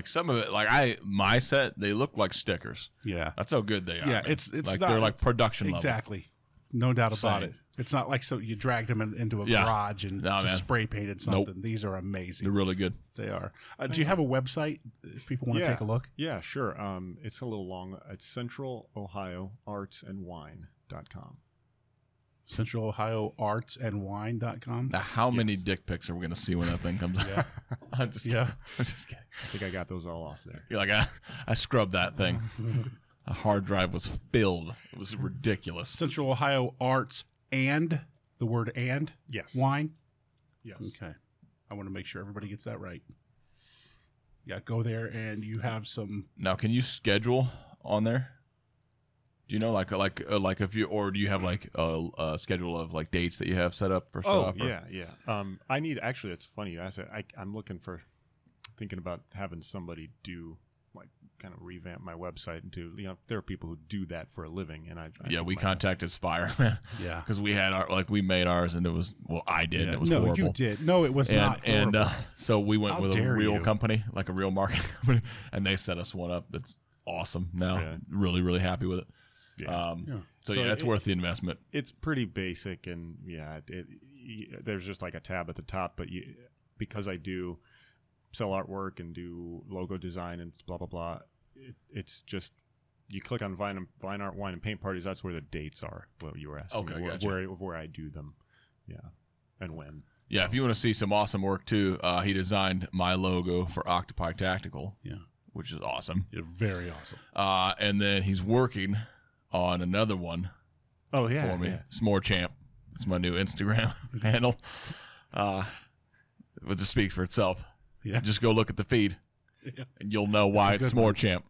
[SPEAKER 2] some of it. Like my set, they look like stickers.
[SPEAKER 1] Yeah.
[SPEAKER 2] That's how good they are.
[SPEAKER 1] Yeah.
[SPEAKER 2] Man.
[SPEAKER 1] It's
[SPEAKER 2] like
[SPEAKER 1] not,
[SPEAKER 2] they're like production level.
[SPEAKER 1] Exactly. No doubt about
[SPEAKER 2] Same.
[SPEAKER 1] it. It's not like you dragged them into a garage and just spray painted something.
[SPEAKER 2] Nope.
[SPEAKER 1] These are amazing.
[SPEAKER 2] They're really good.
[SPEAKER 1] They are. Do you have a website if people want to take a look?
[SPEAKER 3] Yeah, sure. It's a little long. It's centralohioartsandwine.com.
[SPEAKER 1] centralohioartsandwine.com.
[SPEAKER 2] Now, how many dick pics are we going to see when that thing comes out? I'm just kidding.
[SPEAKER 3] I think I got those all off there.
[SPEAKER 2] You're like, I scrubbed that thing. A hard drive was filled. It was ridiculous.
[SPEAKER 1] Central Ohio Arts and the word and
[SPEAKER 3] yes
[SPEAKER 1] wine.
[SPEAKER 3] Yes.
[SPEAKER 1] Okay. I want to make sure everybody gets that right. Yeah, go there and you have some.
[SPEAKER 2] Now, can you schedule on there? Do you know like if you, or do you have like a schedule of like dates that you have set up for stuff?
[SPEAKER 3] Oh, yeah. I need, actually, it's funny you asked that. I'm thinking about having somebody do like kind of revamp my website and do, there are people who do that for a living, and
[SPEAKER 2] we contacted Spire, man.
[SPEAKER 1] Yeah,
[SPEAKER 2] because we had we made ours, and it was I did. And it was horrible.
[SPEAKER 1] No, you did. No, it was not.
[SPEAKER 2] And so we went with a real company, like a real marketing company, and they set us one up that's awesome. Now, really, really happy with it.
[SPEAKER 3] Yeah.
[SPEAKER 2] So it's worth the investment.
[SPEAKER 3] It's pretty basic, and there's just like a tab at the top, but because I do sell artwork and do logo design and blah blah blah, it's just you click on Vine Art, Wine, and Paint Parties. That's where the dates are. What you were asking, where I do them, and when. Yeah,
[SPEAKER 2] if you want to see some awesome work too, he designed my logo for Octopi Tactical.
[SPEAKER 1] Yeah,
[SPEAKER 2] which is awesome.
[SPEAKER 1] It's very awesome.
[SPEAKER 2] And then he's working on another one.
[SPEAKER 3] Oh yeah,
[SPEAKER 2] for me.
[SPEAKER 3] Yeah.
[SPEAKER 2] S'more Champ. It's my new Instagram handle. It will just speak for itself.
[SPEAKER 1] Yeah.
[SPEAKER 2] Just go look at the feed, and you'll know why it's S'more Champ.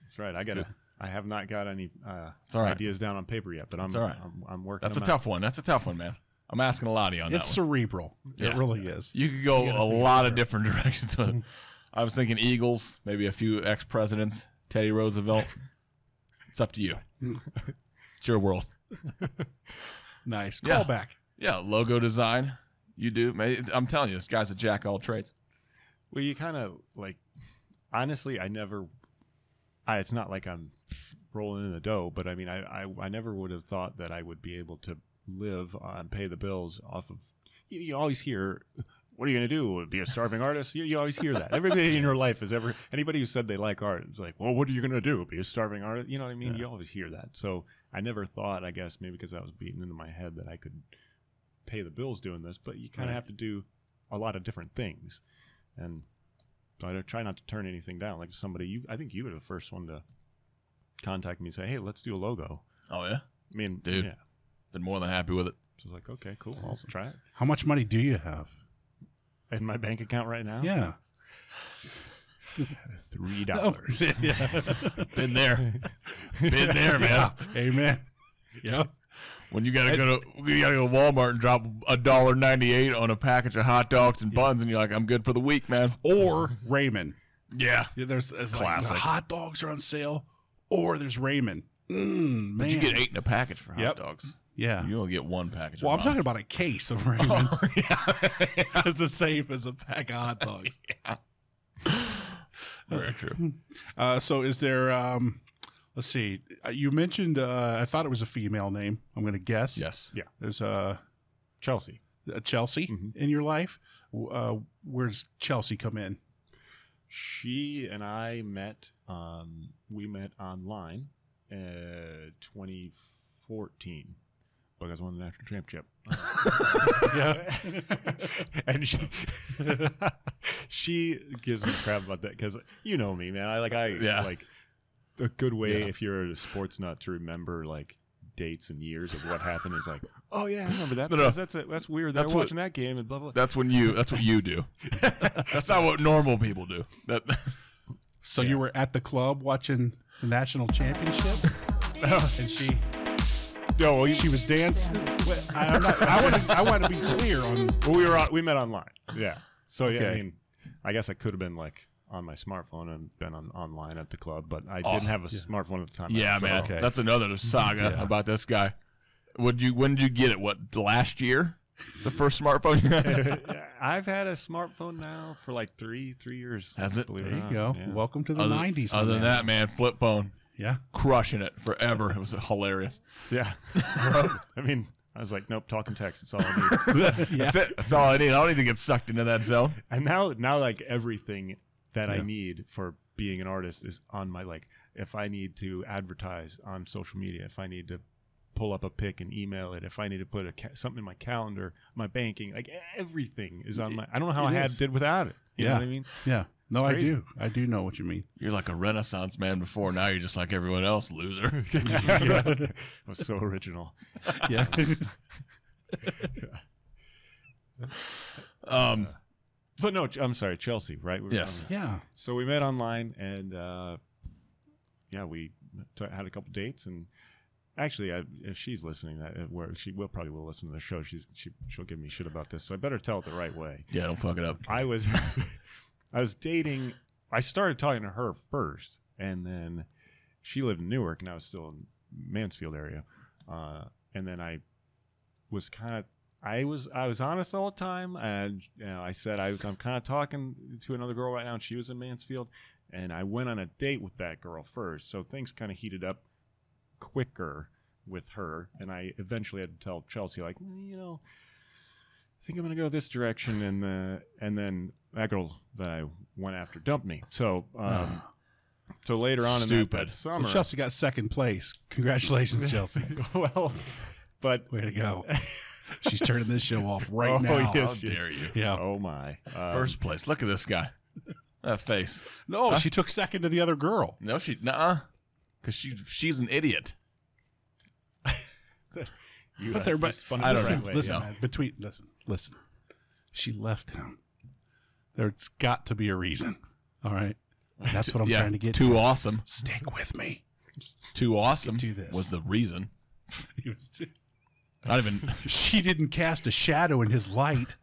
[SPEAKER 3] That's right. I have not got any ideas down on paper yet, but I'm working.
[SPEAKER 2] That's a tough one. That's a tough one, man. I'm asking a lot of you on that.
[SPEAKER 1] It's cerebral. Yeah. It really is.
[SPEAKER 2] You could go a lot of different directions with it. I was thinking Eagles, maybe a few ex-presidents, Teddy Roosevelt. It's up to you. It's your world.
[SPEAKER 1] Nice. Call back.
[SPEAKER 2] Yeah, logo design. You do. I'm telling you, this guy's a jack of all trades.
[SPEAKER 3] Well, you kind of like, honestly, it's not like I'm rolling in the dough, but I mean, I never would have thought that I would be able to live and pay the bills off of, you always hear, what are you going to do? Be a starving artist? You always hear that. Everybody in your life anybody who said they like art, it's like, well, what are you going to do? Be a starving artist? You know what I mean? Yeah. You always hear that. So I never thought, I guess, maybe because I was beaten into my head that I could pay the bills doing this, but you kind of have to do a lot of different things. And so I try not to turn anything down. Like somebody, I think you were the first one to contact me and say, hey, let's do a logo.
[SPEAKER 2] Oh, yeah?
[SPEAKER 3] I mean,
[SPEAKER 2] dude, been more than happy with it.
[SPEAKER 3] So I was like, okay, cool. I'll try it.
[SPEAKER 1] How much money do you have?
[SPEAKER 3] In my bank account right now?
[SPEAKER 1] Yeah.
[SPEAKER 3] $3.
[SPEAKER 2] Been there. Been there, man.
[SPEAKER 1] Yeah. Amen. Yeah.
[SPEAKER 2] When you gotta go to Walmart and drop $1.98 on a package of hot dogs and buns, and you're like, I'm good for the week, man.
[SPEAKER 1] Or Raymond.
[SPEAKER 2] Yeah.
[SPEAKER 1] There's
[SPEAKER 2] Classic.
[SPEAKER 1] like, hot dogs are on sale, or there's Raymment. Man.
[SPEAKER 2] But you get 8 in a package for hot
[SPEAKER 1] Yep.
[SPEAKER 2] dogs.
[SPEAKER 1] Yeah.
[SPEAKER 2] You only get 1 package.
[SPEAKER 1] Well,
[SPEAKER 2] of
[SPEAKER 1] I'm talking about a case of Raymond.
[SPEAKER 2] Oh, yeah.
[SPEAKER 1] It's the same as a pack of hot dogs.
[SPEAKER 2] Very true.
[SPEAKER 1] So is there, let's see, you mentioned, I thought it was a female name, I'm going to guess.
[SPEAKER 2] Yes.
[SPEAKER 3] Yeah.
[SPEAKER 1] There's
[SPEAKER 3] Chelsea.
[SPEAKER 1] Chelsea in your life. Where's Chelsea come in?
[SPEAKER 3] She and I met. We met online, 2014, because I won the national championship.
[SPEAKER 1] Yeah.
[SPEAKER 3] And she gives me crap about that because you know me, man. I like a good way if you're a sports nut to remember like dates and years of what happened is like, oh yeah, I remember that.
[SPEAKER 2] No.
[SPEAKER 3] That's weird. That's
[SPEAKER 2] what-
[SPEAKER 3] watching that game and blah blah.
[SPEAKER 2] That's what you do. That's not what normal people do.
[SPEAKER 1] So you were at the club watching the national championship, and she was dancing. I want to be clear on.
[SPEAKER 3] Well, we met online. Yeah. So yeah,
[SPEAKER 1] Okay.
[SPEAKER 3] I mean, I guess I could have been like on my smartphone and been online at the club, but I didn't have a smartphone at the time.
[SPEAKER 2] Yeah,
[SPEAKER 3] So-
[SPEAKER 2] man.
[SPEAKER 1] Okay.
[SPEAKER 2] That's another saga about this guy. When did you get it? What, last year? It's the first smartphone you had?
[SPEAKER 3] I've had a smartphone now for like three years.
[SPEAKER 2] Has it?
[SPEAKER 3] Believe
[SPEAKER 1] There
[SPEAKER 3] it or
[SPEAKER 1] you
[SPEAKER 3] not.
[SPEAKER 1] go.
[SPEAKER 3] Yeah.
[SPEAKER 1] Welcome to the 90s.
[SPEAKER 2] Other than that, man, flip phone.
[SPEAKER 1] Yeah.
[SPEAKER 2] Crushing it forever. It was hilarious.
[SPEAKER 3] Yeah. I mean, I was like, nope, talk and text. That's all I need.
[SPEAKER 2] That's it. That's all I need. I don't need to get sucked into that zone.
[SPEAKER 3] And now like everything that I need for being an artist is on my, like, if I need to advertise on social media, if I need to pull up a pic and email it, if I need to put something in my calendar, my banking, like everything is on my, I don't know how I did without it. You know what I mean?
[SPEAKER 1] Yeah. No,
[SPEAKER 3] It's
[SPEAKER 1] I
[SPEAKER 3] crazy.
[SPEAKER 1] do. I do know what you mean.
[SPEAKER 2] You're like a Renaissance man before. Now you're just like everyone else, loser.
[SPEAKER 3] Yeah. It was so original.
[SPEAKER 1] Yeah.
[SPEAKER 3] But no, I'm sorry, Chelsea, right? We were
[SPEAKER 2] Yes.
[SPEAKER 3] on-
[SPEAKER 1] Yeah.
[SPEAKER 3] So we met online, and we had a couple dates. And actually, if she's listening, she probably will listen to the show. She'll give me shit about this, so I better tell it the right way.
[SPEAKER 2] Yeah, don't fuck it up.
[SPEAKER 3] I was dating. I started talking to her first, and then she lived in Newark, and I was still in Mansfield area. And then I was honest all the time, and I said I'm kind of talking to another girl right now, and she was in Mansfield, and I went on a date with that girl first, so things kind of heated up quicker with her, and I eventually had to tell Chelsea, like, I think I'm gonna go this direction, and then that girl that I went after dumped me. So so later on in that
[SPEAKER 1] So
[SPEAKER 3] summer,
[SPEAKER 1] Chelsea got second place. Congratulations, Chelsea.
[SPEAKER 3] well, but
[SPEAKER 1] Way to go. She's turning this show off right now.
[SPEAKER 2] How
[SPEAKER 3] yes,
[SPEAKER 2] dare you?
[SPEAKER 1] Yeah.
[SPEAKER 3] Oh my!
[SPEAKER 2] First place. Look at this guy. That face.
[SPEAKER 1] No, she took second to the other girl.
[SPEAKER 2] No, because she's an idiot.
[SPEAKER 1] But they're
[SPEAKER 3] spun it
[SPEAKER 2] I
[SPEAKER 3] the
[SPEAKER 2] don't
[SPEAKER 3] right
[SPEAKER 2] know.
[SPEAKER 3] way,
[SPEAKER 1] listen,
[SPEAKER 3] yeah.
[SPEAKER 1] man, listen. She left him. There's got to be a reason. All right. That's what I'm trying to get
[SPEAKER 2] Too
[SPEAKER 1] to.
[SPEAKER 2] awesome.
[SPEAKER 1] Stick with me.
[SPEAKER 2] Too awesome
[SPEAKER 1] to this.
[SPEAKER 2] was the reason.
[SPEAKER 1] He was too-
[SPEAKER 2] Not even.
[SPEAKER 1] She didn't cast a shadow in his light.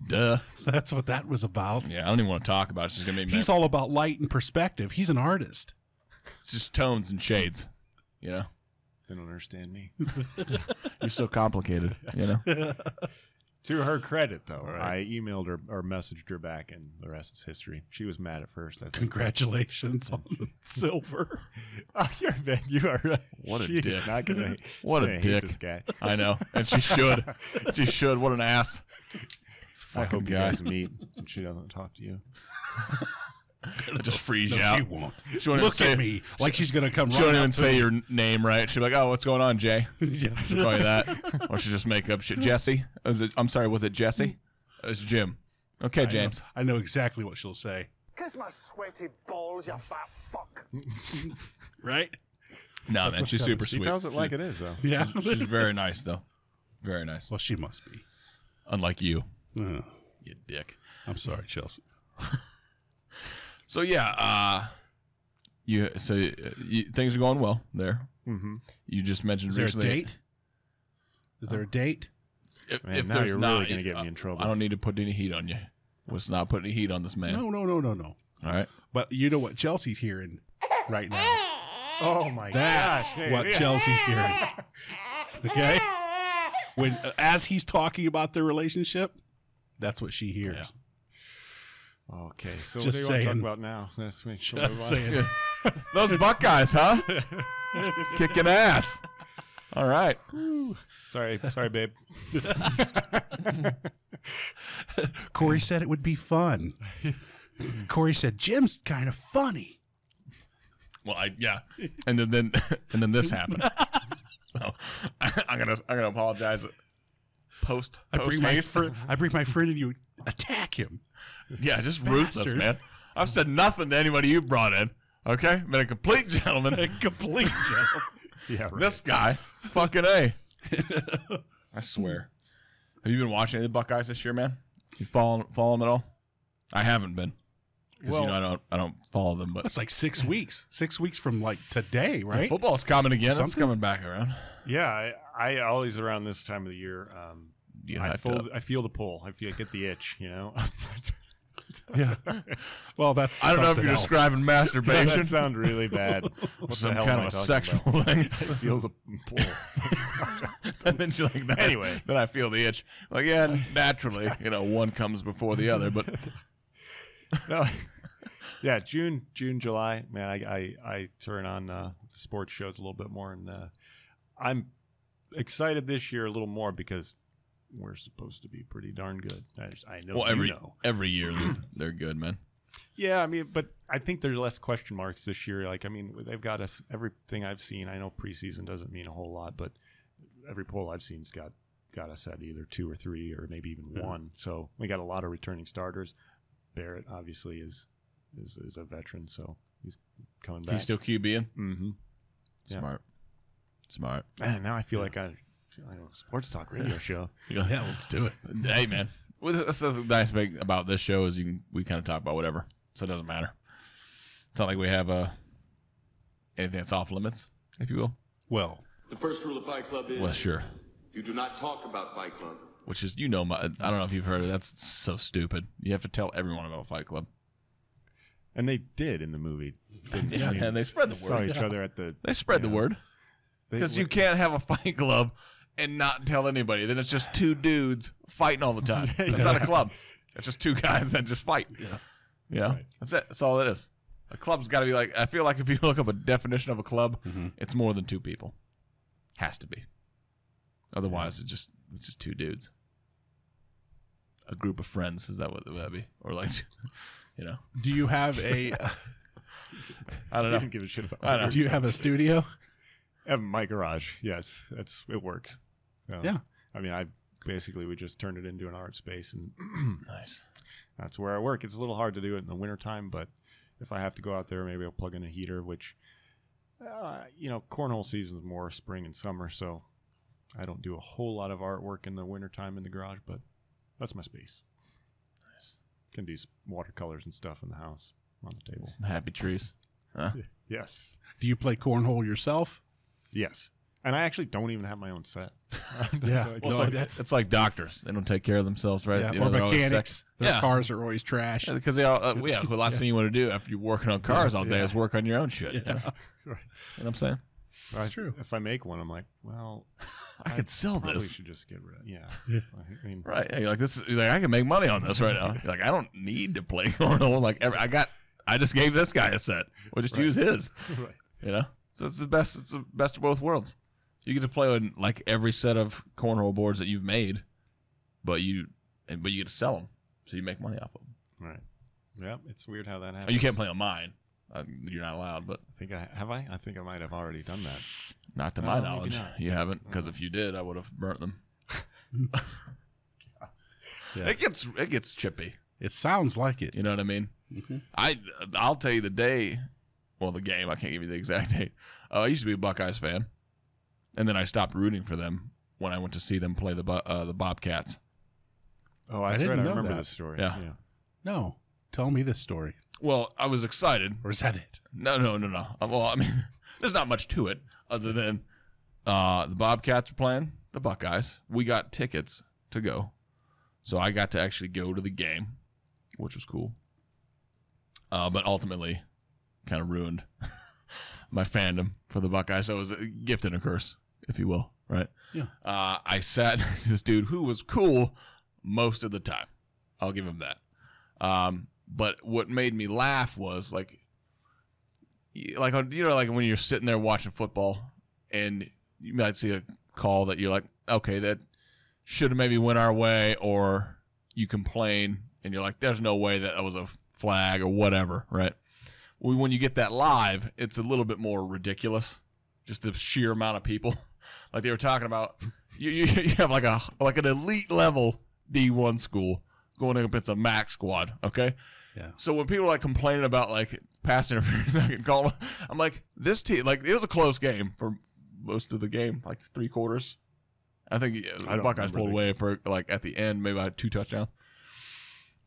[SPEAKER 2] Duh.
[SPEAKER 1] That's what that was about.
[SPEAKER 2] Yeah, I don't even want to talk about it. It's just gonna make me.
[SPEAKER 1] He's all about light and perspective. He's an artist.
[SPEAKER 2] It's just tones and shades. You know.
[SPEAKER 3] They don't understand me.
[SPEAKER 2] You're so complicated. You know.
[SPEAKER 3] To her credit, though,
[SPEAKER 1] Right.
[SPEAKER 3] I emailed her or messaged her back, and the rest is history. She was mad at first, I think.
[SPEAKER 1] Congratulations on the silver.
[SPEAKER 3] Oh, you are.
[SPEAKER 2] What a
[SPEAKER 3] she
[SPEAKER 2] dick.
[SPEAKER 3] Is not gonna,
[SPEAKER 2] What
[SPEAKER 3] she's
[SPEAKER 2] a
[SPEAKER 3] gonna hate
[SPEAKER 2] dick.
[SPEAKER 3] This guy.
[SPEAKER 2] I know, and she should. She should. What an ass. This
[SPEAKER 3] I
[SPEAKER 2] fucking
[SPEAKER 3] hope you
[SPEAKER 2] guy.
[SPEAKER 3] guys meet and she doesn't talk to you.
[SPEAKER 2] Just freeze
[SPEAKER 1] No,
[SPEAKER 2] you out.
[SPEAKER 1] she won't.
[SPEAKER 2] She won't even
[SPEAKER 1] Look
[SPEAKER 2] say-
[SPEAKER 1] at me like she's going to come
[SPEAKER 2] She won't
[SPEAKER 1] running
[SPEAKER 2] even
[SPEAKER 1] up to
[SPEAKER 2] say
[SPEAKER 1] me.
[SPEAKER 2] your name right. She'll be like, "Oh, what's going on, Jay?"
[SPEAKER 1] Yeah.
[SPEAKER 2] She'll call you that, or she'll just make up shit. Jesse? I'm sorry. Was it Jesse? It's Jim. Okay, James.
[SPEAKER 1] I know exactly what she'll say.
[SPEAKER 5] Kiss my sweaty balls, you fat fuck.
[SPEAKER 1] Right?
[SPEAKER 2] No, man,
[SPEAKER 1] what's
[SPEAKER 2] she's
[SPEAKER 1] coming.
[SPEAKER 2] super
[SPEAKER 3] She
[SPEAKER 2] sweet.
[SPEAKER 3] tells it like it is, though.
[SPEAKER 1] Yeah.
[SPEAKER 2] She's very nice, though. Very nice.
[SPEAKER 1] Well, she must be.
[SPEAKER 2] Unlike you,
[SPEAKER 1] Uh,
[SPEAKER 2] you dick.
[SPEAKER 1] I'm sorry, Chelsea.
[SPEAKER 2] So yeah, things are going well there.
[SPEAKER 3] Mm-hmm.
[SPEAKER 2] You just mentioned
[SPEAKER 1] Is there a
[SPEAKER 2] recently.
[SPEAKER 1] date? Is there a date?
[SPEAKER 2] If
[SPEAKER 3] now
[SPEAKER 2] there's
[SPEAKER 3] you're
[SPEAKER 2] not,
[SPEAKER 3] really going to get me in trouble.
[SPEAKER 2] I don't need to put any heat on you. Let's not put any heat on this man.
[SPEAKER 1] No.
[SPEAKER 2] All right.
[SPEAKER 1] But you know what Chelsea's hearing right now?
[SPEAKER 3] Oh my
[SPEAKER 1] That's
[SPEAKER 3] gosh.
[SPEAKER 1] what Chelsea's hearing. Okay? When as he's talking about their relationship, that's what she hears.
[SPEAKER 2] Yeah.
[SPEAKER 3] Okay, so
[SPEAKER 1] Just
[SPEAKER 3] what do you want to talk
[SPEAKER 1] saying.
[SPEAKER 3] about now? Let's make sure.
[SPEAKER 1] Just saying.
[SPEAKER 2] Those Buckeyes, huh? Kicking ass. All right.
[SPEAKER 3] Sorry, babe.
[SPEAKER 1] Cory said it would be fun. Cory said Jim's kind of funny.
[SPEAKER 2] Well, and then this happened. So I'm gonna apologize. Post
[SPEAKER 1] I bring my
[SPEAKER 2] haste.
[SPEAKER 1] friend and you attack him.
[SPEAKER 2] Yeah, just ruthless,
[SPEAKER 1] Bastard.
[SPEAKER 2] man. I've said nothing to anybody you brought in. Okay, been a complete gentleman.
[SPEAKER 1] Complete gentleman.
[SPEAKER 3] Yeah, right.
[SPEAKER 2] This guy, fucking A. I swear. Have you been watching any of the Buckeyes this year, man? You follow them at all? I haven't been. Because I don't follow them, but
[SPEAKER 1] That's like 6 weeks. 6 weeks from like today, right?
[SPEAKER 2] football's coming again. It's
[SPEAKER 1] Something?
[SPEAKER 2] coming back around.
[SPEAKER 3] Yeah, I always around this time of the year.
[SPEAKER 2] You
[SPEAKER 3] I
[SPEAKER 2] hyped up.
[SPEAKER 3] feel the pull. I get the itch. You know.
[SPEAKER 1] Yeah. Well, that's
[SPEAKER 2] I don't know if
[SPEAKER 1] something
[SPEAKER 2] you're
[SPEAKER 1] else.
[SPEAKER 2] describing masturbation.
[SPEAKER 3] That sounds really bad. What
[SPEAKER 2] some
[SPEAKER 3] the hell
[SPEAKER 2] kind
[SPEAKER 3] am
[SPEAKER 2] of
[SPEAKER 3] I
[SPEAKER 2] a
[SPEAKER 3] talking
[SPEAKER 2] sexual
[SPEAKER 3] about?
[SPEAKER 2] thing.
[SPEAKER 3] I feel the pull.
[SPEAKER 2] And then you're like that.
[SPEAKER 3] Anyway.
[SPEAKER 2] Then I feel the itch. Like, yeah, naturally, one comes before the other, but
[SPEAKER 3] No. Yeah, June, July. Man, I turn on sports shows a little bit more, and I'm excited this year a little more because we're supposed to be pretty darn good. I know.
[SPEAKER 2] well, every year they're good, man.
[SPEAKER 3] Yeah, I mean, but I think there's less question marks this year. Like, I mean, they've got us. Everything I've seen, I know preseason doesn't mean a whole lot, but every poll I've seen's got us at either 2 or 3 or maybe even 1. So we got a lot of returning starters. Barrett obviously is a veteran, so he's coming back.
[SPEAKER 2] He's still QBing.
[SPEAKER 3] Mm-hmm.
[SPEAKER 2] Smart.
[SPEAKER 3] Man, now I feel like I feel like a sports talk radio show.
[SPEAKER 1] Yeah, let's do it.
[SPEAKER 2] Hey, man. Well, that's the nice thing about this show is we kind of talk about whatever, so it doesn't matter. It's not like we have anything that's off limits, if you will.
[SPEAKER 1] Well,
[SPEAKER 6] The first rule of Fight Club is
[SPEAKER 2] Well, sure.
[SPEAKER 6] you do not talk about Fight Club.
[SPEAKER 2] Which is, I don't know if you've heard of it. That's so stupid. You have to tell everyone about Fight Club.
[SPEAKER 3] And they did in the movie. Didn't they?
[SPEAKER 2] Yeah,
[SPEAKER 3] I mean,
[SPEAKER 2] and they spread the
[SPEAKER 3] saw
[SPEAKER 2] word.
[SPEAKER 3] each other at the.
[SPEAKER 2] They spread the
[SPEAKER 3] yeah.
[SPEAKER 2] word. Because you can't have a fight club and not tell anybody. Then it's just 2 dudes fighting all the time. It's not a club. It's just 2 guys that just fight. Yeah. You know?
[SPEAKER 3] Right.
[SPEAKER 2] That's it. That's all it is. A club's got to be like, I feel like if you look up a definition of a club, it's more than 2 people. Has to be. Otherwise, it's just 2 dudes. A group of friends. Is that what it would be? Or like,
[SPEAKER 1] do you have a
[SPEAKER 2] I don't
[SPEAKER 3] I
[SPEAKER 2] know.
[SPEAKER 3] didn't give a shit about.
[SPEAKER 2] I know.
[SPEAKER 1] do you have a studio?
[SPEAKER 3] I have my garage. Yes, it works. So,
[SPEAKER 1] Yeah.
[SPEAKER 3] I mean, we just turned it into an art space, and
[SPEAKER 2] Nice.
[SPEAKER 3] that's where I work. It's a little hard to do it in the wintertime, but if I have to go out there, maybe I'll plug in a heater, which, cornhole season is more spring and summer, so I don't do a whole lot of artwork in the wintertime in the garage, but that's my space.
[SPEAKER 2] Nice.
[SPEAKER 3] Can do watercolors and stuff in the house on the table.
[SPEAKER 2] Happy trees. Huh?
[SPEAKER 3] Yes.
[SPEAKER 1] Do you play cornhole yourself?
[SPEAKER 3] Yes. And I actually don't even have my own set.
[SPEAKER 1] Yeah.
[SPEAKER 3] Like,
[SPEAKER 1] Well,
[SPEAKER 2] It's like doctors. They don't take care of themselves, right?
[SPEAKER 1] Yeah,
[SPEAKER 2] You know,
[SPEAKER 1] or
[SPEAKER 2] they're always
[SPEAKER 1] mechanics. Their
[SPEAKER 2] Yeah.
[SPEAKER 1] cars are always trash.
[SPEAKER 2] Because they all, the last thing you want to do after you're working on cars all day is work on your own shit. You know?
[SPEAKER 3] Right.
[SPEAKER 2] You know what I'm saying?
[SPEAKER 3] That's
[SPEAKER 1] true.
[SPEAKER 3] If I make one, I'm like, well,
[SPEAKER 2] I could sell
[SPEAKER 3] probably
[SPEAKER 2] this.
[SPEAKER 3] should just get rid of it. Yeah. I mean,
[SPEAKER 2] Right. Yeah, you're like, I can make money on this right now. You're like, I don't need to play cornhole. Like, I just gave this guy a set. We'll just use his.
[SPEAKER 3] right.
[SPEAKER 2] You know? So it's the best of both worlds. You get to play on like every set of cornhole boards that you've made, but you get to sell them, so you make money off of them.
[SPEAKER 3] Right. Yeah, it's weird how that happens.
[SPEAKER 2] Oh, you can't play on mine. You're not allowed, but
[SPEAKER 3] I think I think I might have already done that.
[SPEAKER 2] not to
[SPEAKER 3] No,
[SPEAKER 2] my
[SPEAKER 3] maybe
[SPEAKER 2] knowledge.
[SPEAKER 3] not.
[SPEAKER 2] You haven't, because if you did, I would have burnt them.
[SPEAKER 1] Yeah.
[SPEAKER 2] It gets chippy.
[SPEAKER 1] It sounds like it.
[SPEAKER 2] You know what I mean?
[SPEAKER 1] Mm-hmm.
[SPEAKER 2] I'll tell you the game. I can't give you the exact date. I used to be a Buckeyes fan, and then I stopped rooting for them when I went to see them play the Bobcats.
[SPEAKER 3] Oh,
[SPEAKER 1] I
[SPEAKER 3] that's
[SPEAKER 1] didn't
[SPEAKER 3] right. I
[SPEAKER 1] know
[SPEAKER 3] remember
[SPEAKER 1] that.
[SPEAKER 3] this story.
[SPEAKER 2] Yeah.
[SPEAKER 1] No. Tell me this story.
[SPEAKER 2] Well, I was excited.
[SPEAKER 1] Or is that it?
[SPEAKER 2] No. Well, I mean, there's not much to it other than the Bobcats are playing the Buckeyes. We got tickets to go. So I got to actually go to the game, which was cool. But ultimately, kind of ruined my fandom for the Buckeyes. So it was a gift and a curse, if you will, right?
[SPEAKER 1] Yeah.
[SPEAKER 2] I sat next to this dude who was cool most of the time. I'll give him that. But what made me laugh was like when you're sitting there watching football and you might see a call that you're like, okay, that should have maybe went our way, or you complain and you're like, there's no way that was a flag or whatever, right? When you get that live, it's a little bit more ridiculous, just the sheer amount of people. Like they were talking about, you have like an elite level D1 school going up against a MAC squad, okay?
[SPEAKER 1] Yeah.
[SPEAKER 2] So when people are like complaining about like pass interference, I can call them. I'm like, this team, like it was a close game for most of the game, like 3 quarters. I think the Buckeyes pulled away for like at the end, maybe about 2 touchdowns.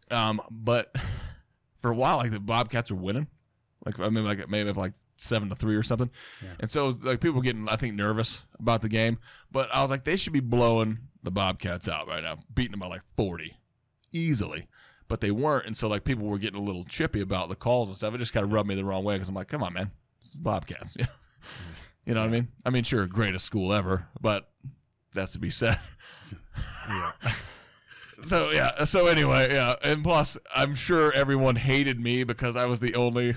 [SPEAKER 2] But for a while, like the Bobcats were winning, like I mean, like maybe like 7-3 or something. Yeah. And so it was, like people were getting, I think, nervous about the game. But I was like, they should be blowing the Bobcats out right now, beating them by like 40 easily. But they weren't, and so like people were getting a little chippy about the calls and stuff. It just kind of rubbed me the wrong way because I'm like, come on, man, this is Bobcats. Yeah. You know what I mean? I mean, sure, greatest school ever, but that's to be said.
[SPEAKER 3] Yeah.
[SPEAKER 2] So anyway, yeah, and plus, I'm sure everyone hated me because I was the only.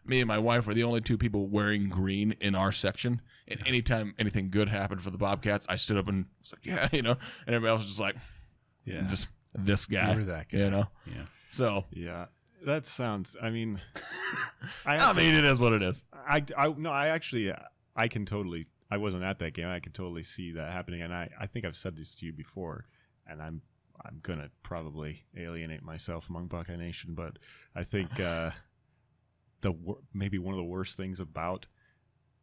[SPEAKER 2] Me and my wife were the only 2 people wearing green in our section. And anytime anything good happened for the Bobcats, I stood up and was like, yeah, you know, and everybody else was just like,
[SPEAKER 1] Yeah.
[SPEAKER 2] just this guy,
[SPEAKER 1] You're that guy.
[SPEAKER 2] you know.
[SPEAKER 1] Yeah.
[SPEAKER 2] So
[SPEAKER 3] Yeah. That sounds, I mean,
[SPEAKER 2] it is what it is.
[SPEAKER 3] I can totally, I wasn't at that game. I can totally see that happening. And I think I've said this to you before, and I'm going to probably alienate myself among Buckeye Nation, but I think maybe one of the worst things about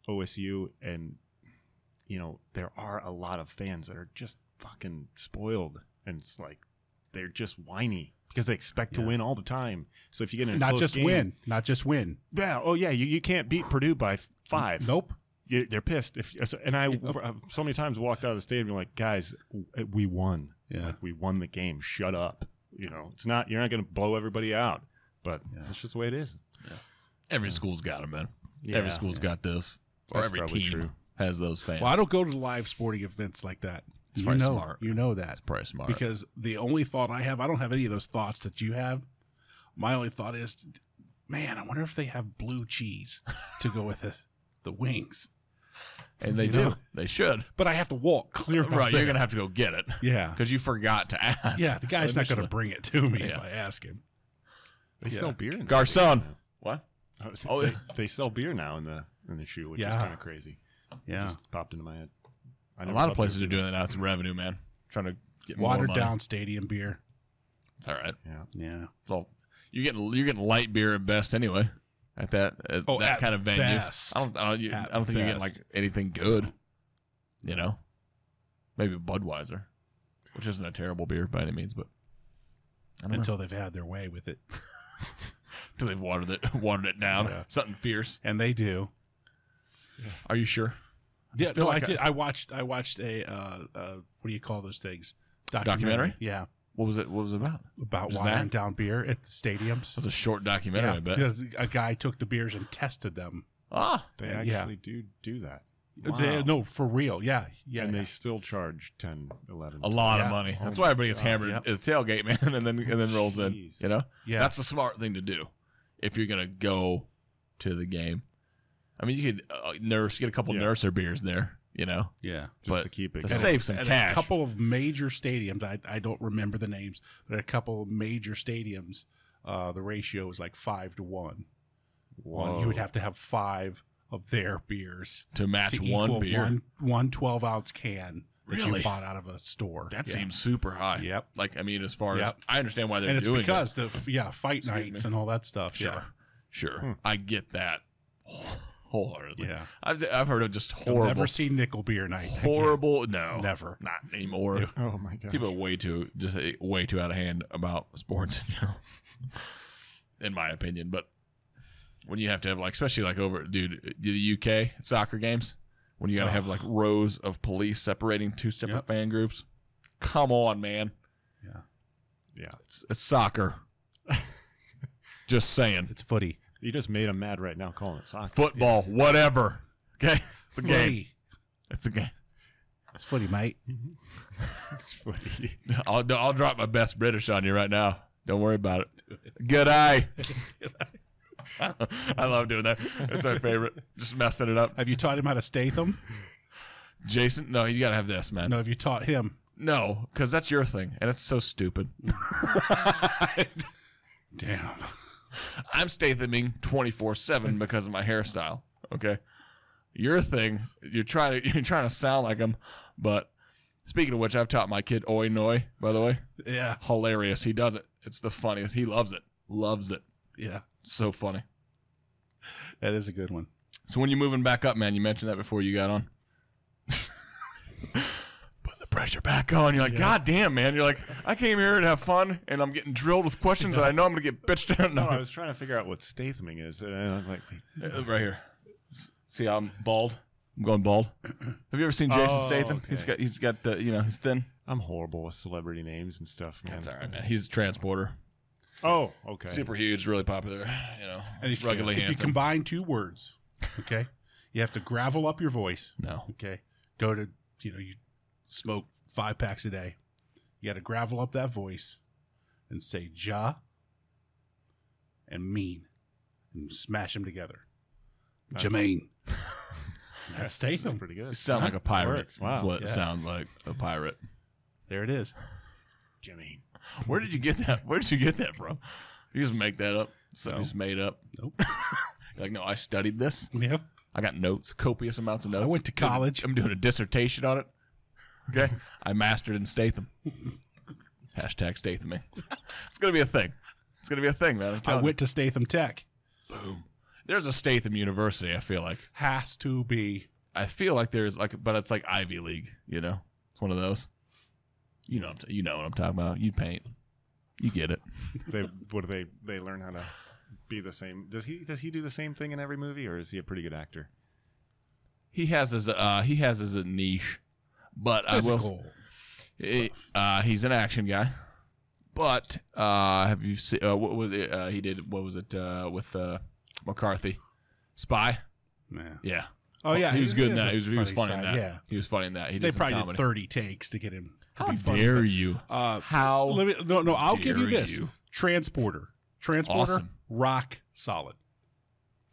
[SPEAKER 3] OSU, and, you know, there are a lot of fans that are just fucking spoiled, and it's like they're just whiny because they expect to win all the time. So if you get in a close game,
[SPEAKER 1] not just win.
[SPEAKER 3] Yeah. Oh yeah. You can't beat Purdue by 5.
[SPEAKER 1] Nope.
[SPEAKER 3] They're pissed. So many times walked out of the stadium and like, guys, we won.
[SPEAKER 1] Yeah.
[SPEAKER 3] Like, we won the game. Shut up. You know, it's not. You're not going to blow everybody out, but that's just the way it is.
[SPEAKER 2] Yeah. Every school's got them, man.
[SPEAKER 3] Yeah,
[SPEAKER 2] Every school's got this. Or
[SPEAKER 3] That's
[SPEAKER 2] every
[SPEAKER 3] probably
[SPEAKER 2] team
[SPEAKER 3] true.
[SPEAKER 2] has those fans.
[SPEAKER 1] Well, I don't go to live sporting events like that.
[SPEAKER 2] It's probably smart.
[SPEAKER 1] You know that.
[SPEAKER 2] It's probably smart.
[SPEAKER 1] Because the only thought I have, I don't have any of those thoughts that you have. My only thought is, man, I wonder if they have blue cheese to go with the wings.
[SPEAKER 2] And they do. They should.
[SPEAKER 1] But I have to walk clear.
[SPEAKER 2] Right, you're going to have to go get it.
[SPEAKER 1] Yeah.
[SPEAKER 2] Because you forgot to ask.
[SPEAKER 1] Yeah, the guy's not going to bring it to me
[SPEAKER 2] Yeah.
[SPEAKER 1] if I ask him.
[SPEAKER 3] They sell beer in the
[SPEAKER 2] Garcon. What?
[SPEAKER 3] They sell beer now in the shoe, which is kind of crazy.
[SPEAKER 1] Yeah.
[SPEAKER 3] Just popped into my head.
[SPEAKER 2] A lot of places are doing that now. It's revenue, man. Trying to get more
[SPEAKER 1] Watered
[SPEAKER 2] money.
[SPEAKER 1] down stadium beer.
[SPEAKER 2] It's all right.
[SPEAKER 1] Yeah.
[SPEAKER 2] Well, you're getting light beer at best anyway. At that
[SPEAKER 1] at
[SPEAKER 2] kind of venue.
[SPEAKER 1] best.
[SPEAKER 2] I don't think you're getting like anything good. You know, maybe Budweiser, which isn't a terrible beer by any means, but I don't know.
[SPEAKER 1] Until they've had their way with it.
[SPEAKER 2] Until they've watered it down.
[SPEAKER 1] Yeah.
[SPEAKER 2] Something fierce.
[SPEAKER 1] And they do.
[SPEAKER 2] Are you sure?
[SPEAKER 1] Yeah,
[SPEAKER 2] feel
[SPEAKER 1] no,
[SPEAKER 2] like
[SPEAKER 1] I did. I watched a what do you call those things?
[SPEAKER 2] Documentary?
[SPEAKER 1] Yeah,
[SPEAKER 2] What was it about?
[SPEAKER 1] about
[SPEAKER 2] Just
[SPEAKER 1] watering
[SPEAKER 2] that?
[SPEAKER 1] down beer at the stadiums.
[SPEAKER 2] It was a short documentary, I bet.
[SPEAKER 1] because a guy took the beers and tested them.
[SPEAKER 2] Ah,
[SPEAKER 3] They
[SPEAKER 1] Yeah.
[SPEAKER 3] actually do that.
[SPEAKER 1] No, for real. Yeah, yeah.
[SPEAKER 3] And
[SPEAKER 1] yeah.
[SPEAKER 3] they still charge 10, 11.
[SPEAKER 2] a lot of
[SPEAKER 1] Yeah.
[SPEAKER 2] money.
[SPEAKER 3] Oh
[SPEAKER 2] That's
[SPEAKER 3] my
[SPEAKER 2] why everybody gets
[SPEAKER 3] God.
[SPEAKER 2] hammered
[SPEAKER 1] Yep.
[SPEAKER 2] at the tailgate, man, and then rolls in.
[SPEAKER 3] Jeez.
[SPEAKER 2] You know,
[SPEAKER 1] Yeah.
[SPEAKER 2] that's the smart thing to do if you're gonna go to the game. I mean, you could get a couple nurser beers there. You know,
[SPEAKER 1] yeah.
[SPEAKER 3] Just
[SPEAKER 2] but
[SPEAKER 3] to keep it
[SPEAKER 2] to
[SPEAKER 3] going.
[SPEAKER 2] save some
[SPEAKER 1] At
[SPEAKER 2] cash.
[SPEAKER 1] a couple of major stadiums, I don't remember the names, but at a couple of major stadiums, the ratio was like 5-1. You would have to have 5 of their beers
[SPEAKER 2] to match
[SPEAKER 1] to
[SPEAKER 2] one
[SPEAKER 1] equal
[SPEAKER 2] beer.
[SPEAKER 1] one 12-ounce can that
[SPEAKER 2] Really?
[SPEAKER 1] you bought out of a store.
[SPEAKER 2] That
[SPEAKER 1] Yeah.
[SPEAKER 2] seems super high.
[SPEAKER 1] Yep.
[SPEAKER 2] Like, I mean, as far as
[SPEAKER 1] Yep.
[SPEAKER 2] I understand why they're
[SPEAKER 1] And it's
[SPEAKER 2] doing
[SPEAKER 1] because
[SPEAKER 2] it.
[SPEAKER 1] fight
[SPEAKER 2] Excuse
[SPEAKER 1] nights
[SPEAKER 2] me.
[SPEAKER 1] and all that stuff.
[SPEAKER 2] Sure. I get that wholeheartedly.
[SPEAKER 1] Yeah.
[SPEAKER 2] I've heard of just
[SPEAKER 1] You'll
[SPEAKER 2] horrible,
[SPEAKER 1] never see nickel beer night. again.
[SPEAKER 2] horrible. No,
[SPEAKER 1] Never.
[SPEAKER 2] not anymore.
[SPEAKER 3] Oh my god.
[SPEAKER 2] People are way too out of hand about sports in general. in my opinion. But when you have to have like, especially like over, dude, the UK soccer games, when you got to have like rows of police separating two separate fan groups. Come on, man.
[SPEAKER 3] Yeah.
[SPEAKER 2] It's soccer. Just saying.
[SPEAKER 1] It's footy.
[SPEAKER 3] You just made him mad right now calling it soccer.
[SPEAKER 2] Football, whatever. Okay? It's a game.
[SPEAKER 1] Footy.
[SPEAKER 2] It's a game.
[SPEAKER 1] It's footy, mate.
[SPEAKER 3] It's footy.
[SPEAKER 2] I'll drop my best British on you right now. Don't worry about it. Good eye. I love doing that. It's my favorite. Just messing it up.
[SPEAKER 1] Have you taught him how to Statham?
[SPEAKER 2] Jason? No, you got to have this, man.
[SPEAKER 1] No, have you taught him?
[SPEAKER 2] No, because that's your thing, and it's so stupid.
[SPEAKER 1] Damn.
[SPEAKER 2] I'm Stathaming 24/7 because of my hairstyle. Okay, your thing, you're trying to sound like him, but speaking of which, I've taught my kid Oi Noi. By the way,
[SPEAKER 1] Yeah.
[SPEAKER 2] hilarious. He does it. It's the funniest. He loves it. Loves it.
[SPEAKER 1] Yeah.
[SPEAKER 2] So funny.
[SPEAKER 1] That is a good one.
[SPEAKER 2] So when you're moving back up, man, you mentioned that before you got on. Put the pressure back on. You're like, God damn, man. You're like, I came here to have fun, and I'm getting drilled with questions that I know I'm going to get bitched down.
[SPEAKER 3] No, I was trying to figure out what Stathaming is, and I was like,
[SPEAKER 2] Right here. See how I'm bald? I'm going bald. Have you ever seen Jason Statham?
[SPEAKER 3] okay.
[SPEAKER 2] He's got the, he's thin.
[SPEAKER 3] I'm horrible with celebrity names and stuff, man.
[SPEAKER 2] That's all right, man. He's a transporter.
[SPEAKER 3] Oh, okay.
[SPEAKER 2] Super huge, really popular,
[SPEAKER 1] And if
[SPEAKER 2] ruggedly
[SPEAKER 1] you
[SPEAKER 2] handsome.
[SPEAKER 1] combine two words, okay, you have to gravel up your voice.
[SPEAKER 2] No.
[SPEAKER 1] Okay. Go to, you smoke 5 packs a day. You got to gravel up that voice and say ja and mean and smash them together. Jermaine. That's Statham.
[SPEAKER 3] pretty
[SPEAKER 2] You
[SPEAKER 3] good.
[SPEAKER 2] sound like a pirate.
[SPEAKER 3] Works. Wow.
[SPEAKER 2] That's what it
[SPEAKER 1] Yeah.
[SPEAKER 2] sounds like, a pirate.
[SPEAKER 1] There it is.
[SPEAKER 3] Jimmy.
[SPEAKER 2] Where did you get that? Where did you get that from? You just make that up. Something
[SPEAKER 1] No.
[SPEAKER 2] just made up.
[SPEAKER 1] Nope.
[SPEAKER 2] You're like, no, I studied this.
[SPEAKER 1] Yeah.
[SPEAKER 2] I got notes, copious amounts of notes.
[SPEAKER 1] I went to college.
[SPEAKER 2] I'm doing a dissertation on it. Okay. I mastered in Statham. Hashtag Stathaming. It's going to be a thing. It's going to be a thing, man.
[SPEAKER 1] I went to Statham Tech.
[SPEAKER 2] Boom. There's a Statham University, I feel like.
[SPEAKER 1] Has to be.
[SPEAKER 2] I feel like there's but it's like Ivy League, It's one of those. You know what I'm talking about. You paint. You get it.
[SPEAKER 3] They learn how to be the same. Does he do the same thing in every movie, or is he a pretty good actor?
[SPEAKER 2] He has his niche, but
[SPEAKER 1] Physical
[SPEAKER 2] he's an action guy. But have you seen what was it? He did what was it with McCarthy? Spy. Yeah.
[SPEAKER 1] Oh, yeah.
[SPEAKER 2] He was good in that.
[SPEAKER 1] has
[SPEAKER 2] He
[SPEAKER 1] a
[SPEAKER 2] was funny in
[SPEAKER 1] side,
[SPEAKER 2] that.
[SPEAKER 1] Yeah.
[SPEAKER 2] He was funny in that. He
[SPEAKER 1] They
[SPEAKER 2] did some
[SPEAKER 1] probably
[SPEAKER 2] comedy.
[SPEAKER 1] did 30 takes to get him to
[SPEAKER 2] How
[SPEAKER 1] be funny.
[SPEAKER 2] dare
[SPEAKER 1] but,
[SPEAKER 2] you?
[SPEAKER 1] I'll give you
[SPEAKER 2] dare
[SPEAKER 1] this.
[SPEAKER 2] you.
[SPEAKER 1] Transporter,
[SPEAKER 2] Awesome.
[SPEAKER 1] rock solid.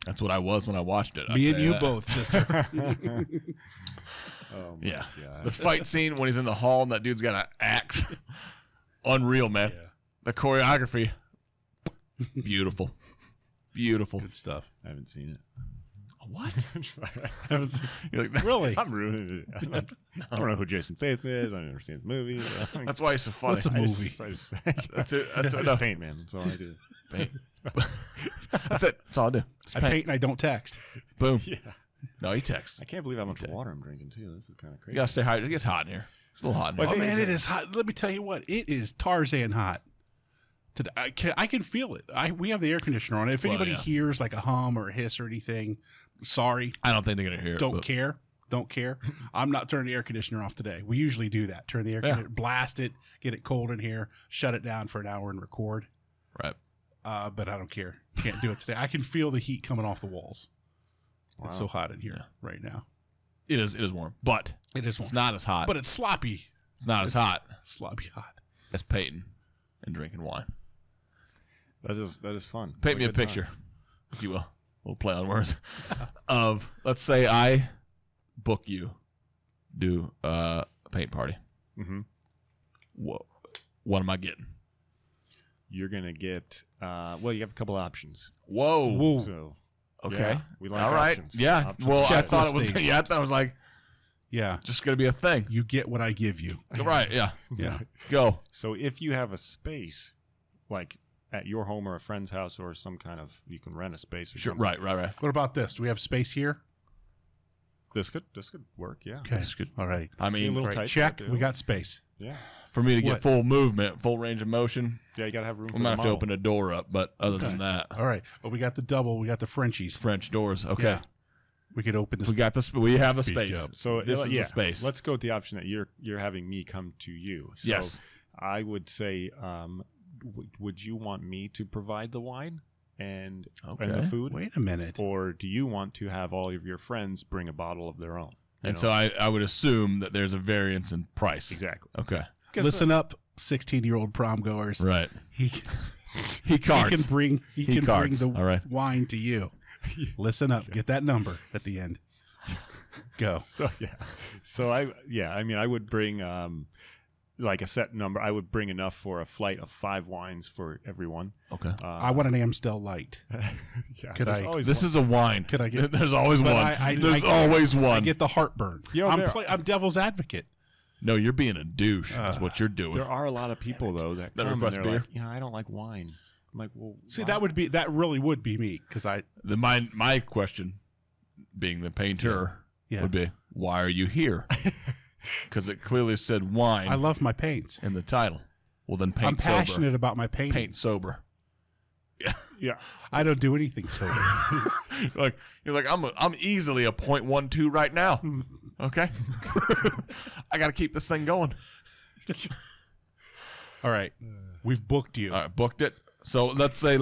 [SPEAKER 2] That's what I was when I watched it.
[SPEAKER 1] Me
[SPEAKER 2] I'll
[SPEAKER 1] and
[SPEAKER 2] tell
[SPEAKER 1] you
[SPEAKER 2] that.
[SPEAKER 1] both, sister.
[SPEAKER 3] Oh my
[SPEAKER 2] Yeah.
[SPEAKER 3] God.
[SPEAKER 2] The fight scene when he's in the hall and that dude's got an axe. Unreal, man.
[SPEAKER 1] Yeah.
[SPEAKER 2] The choreography. Beautiful. Beautiful.
[SPEAKER 1] Good stuff.
[SPEAKER 3] I haven't seen it.
[SPEAKER 2] What? You're like,
[SPEAKER 1] Really?
[SPEAKER 3] I'm ruining it. I don't know who Jason Statham is. I've never seen the movie.
[SPEAKER 2] That's why he's so funny.
[SPEAKER 1] What's a
[SPEAKER 3] I
[SPEAKER 1] movie?
[SPEAKER 3] just
[SPEAKER 2] That's it. That's
[SPEAKER 3] I
[SPEAKER 2] it.
[SPEAKER 3] just paint, man. That's all I do.
[SPEAKER 2] Paint. That's it. That's all I do. Just
[SPEAKER 1] I paint and I don't text.
[SPEAKER 2] Boom.
[SPEAKER 3] Yeah.
[SPEAKER 2] No, he texts.
[SPEAKER 3] I can't believe how much water I'm drinking too. This is kind of
[SPEAKER 2] You
[SPEAKER 3] crazy.
[SPEAKER 2] gotta stay hot. It gets hot in here. It's a little hot in
[SPEAKER 1] Oh
[SPEAKER 2] here.
[SPEAKER 1] man, it is hot. Let me tell you what, it is Tarzan hot. Today, I can feel it. We have the air conditioner on. If
[SPEAKER 2] Well,
[SPEAKER 1] anybody
[SPEAKER 2] yeah.
[SPEAKER 1] hears like a hum or a hiss or anything, sorry.
[SPEAKER 2] I don't think they're gonna hear it.
[SPEAKER 1] Don't
[SPEAKER 2] but-
[SPEAKER 1] care. Don't care. I'm not turning the air conditioner off today. We usually do that. Turn the air conditioner, blast it, get it cold in here, shut it down for an hour and record.
[SPEAKER 2] Right.
[SPEAKER 1] But I don't care. Can't do it today. I can feel the heat coming off the walls. It's so
[SPEAKER 3] Wow.
[SPEAKER 1] hot in here
[SPEAKER 2] Yeah.
[SPEAKER 1] right now.
[SPEAKER 2] It is warm, but
[SPEAKER 1] It is warm.
[SPEAKER 2] it's not as hot.
[SPEAKER 1] But it's sloppy.
[SPEAKER 2] it's not as
[SPEAKER 1] it's
[SPEAKER 2] hot
[SPEAKER 1] Sloppy hot.
[SPEAKER 2] as painting and drinking wine.
[SPEAKER 3] That is fun.
[SPEAKER 2] Paint me a
[SPEAKER 3] good time.
[SPEAKER 2] picture, if you will. We'll play on words. Of, let's say I book you, do a paint party.
[SPEAKER 3] Mhm.
[SPEAKER 2] What am I getting?
[SPEAKER 3] You're gonna get. Well, you have a couple options.
[SPEAKER 2] Whoa.
[SPEAKER 1] Whoa.
[SPEAKER 3] So
[SPEAKER 2] Okay.
[SPEAKER 3] yeah, we like
[SPEAKER 2] All right.
[SPEAKER 3] options.
[SPEAKER 2] Yeah.
[SPEAKER 3] Options.
[SPEAKER 2] Well, I
[SPEAKER 1] Checklist
[SPEAKER 2] thought it was.
[SPEAKER 1] things.
[SPEAKER 2] Yeah, I thought it was like
[SPEAKER 1] Yeah.
[SPEAKER 2] just gonna be a thing.
[SPEAKER 1] You get what I give you.
[SPEAKER 2] Right. Yeah.
[SPEAKER 1] Yeah.
[SPEAKER 2] Go.
[SPEAKER 3] So if you have a space, like at your home or a friend's house or some kind of, you can rent a space or
[SPEAKER 2] Sure.
[SPEAKER 3] something.
[SPEAKER 2] Right.
[SPEAKER 1] What about this? Do we have space here?
[SPEAKER 3] This could work. Yeah.
[SPEAKER 1] Okay.
[SPEAKER 2] That's good.
[SPEAKER 1] All right.
[SPEAKER 2] I
[SPEAKER 3] Be a
[SPEAKER 2] mean,
[SPEAKER 3] little
[SPEAKER 1] All right,
[SPEAKER 3] tight.
[SPEAKER 1] check.
[SPEAKER 3] but
[SPEAKER 1] We got space.
[SPEAKER 3] Yeah.
[SPEAKER 2] for me to get
[SPEAKER 1] What?
[SPEAKER 2] full movement, full range of motion,
[SPEAKER 3] Yeah. You gotta have room.
[SPEAKER 2] we
[SPEAKER 3] for
[SPEAKER 2] might
[SPEAKER 3] the
[SPEAKER 2] have to
[SPEAKER 3] model.
[SPEAKER 2] open a door up. But other
[SPEAKER 1] Okay.
[SPEAKER 2] than that,
[SPEAKER 1] All right. Well, we got the double. We got the Frenchies.
[SPEAKER 2] French doors. Okay,
[SPEAKER 1] Yeah. We could open
[SPEAKER 2] we
[SPEAKER 1] this.
[SPEAKER 2] got the we have the
[SPEAKER 1] Big
[SPEAKER 2] space.
[SPEAKER 1] job.
[SPEAKER 3] So
[SPEAKER 2] This is
[SPEAKER 3] yeah,
[SPEAKER 2] the space.
[SPEAKER 3] Let's go with the option that you're having me come to you. So
[SPEAKER 2] Yes.
[SPEAKER 3] I would say, would you want me to provide the wine and the
[SPEAKER 2] Okay.
[SPEAKER 3] food,
[SPEAKER 1] Wait a minute.
[SPEAKER 3] or do you want to have all of your friends bring a bottle of their own? You
[SPEAKER 2] And
[SPEAKER 3] know?
[SPEAKER 2] so I would assume that there's a variance in price.
[SPEAKER 3] Exactly.
[SPEAKER 2] Okay.
[SPEAKER 1] Listen up, 16-year-old prom goers.
[SPEAKER 2] Right.
[SPEAKER 1] He
[SPEAKER 2] He cards.
[SPEAKER 1] can bring
[SPEAKER 2] cards.
[SPEAKER 1] the
[SPEAKER 2] All right.
[SPEAKER 1] wine to you. Listen up. Get that number at the end. Go.
[SPEAKER 3] So yeah, so I mean I would bring like a set number. I would bring enough for a flight of 5 wines for everyone.
[SPEAKER 2] Okay.
[SPEAKER 1] I want an Amstel Light.
[SPEAKER 3] Yeah,
[SPEAKER 1] Could
[SPEAKER 3] there's
[SPEAKER 1] I-
[SPEAKER 3] always
[SPEAKER 2] This
[SPEAKER 3] one.
[SPEAKER 2] is a wine.
[SPEAKER 1] Could I get-
[SPEAKER 2] There's always
[SPEAKER 1] But
[SPEAKER 2] one. There's always
[SPEAKER 1] I
[SPEAKER 2] one.
[SPEAKER 1] get the heartburn.
[SPEAKER 3] Yo,
[SPEAKER 1] I'm devil's advocate.
[SPEAKER 2] No, you're being a douche. That's what you're doing.
[SPEAKER 3] There are a lot of people though that
[SPEAKER 2] That
[SPEAKER 3] come and
[SPEAKER 2] request
[SPEAKER 3] they're
[SPEAKER 2] beer?
[SPEAKER 3] like, I don't like wine. I'm like, well,
[SPEAKER 1] See,
[SPEAKER 3] why?
[SPEAKER 1] that really would be me because I
[SPEAKER 2] My question, being the painter,
[SPEAKER 1] Yeah.
[SPEAKER 2] would be, why are you here? Because it clearly said wine
[SPEAKER 1] I love my paints.
[SPEAKER 2] in the title. Well, then
[SPEAKER 1] I'm
[SPEAKER 2] paint
[SPEAKER 1] passionate
[SPEAKER 2] sober.
[SPEAKER 1] about my painting.
[SPEAKER 2] Paint sober.
[SPEAKER 3] Yeah,
[SPEAKER 1] I don't do anything sober.
[SPEAKER 2] You're like I'm easily a .12 right now. Okay, I got to keep this thing going.
[SPEAKER 1] All right, we've booked you.
[SPEAKER 2] All right, booked it. So let's say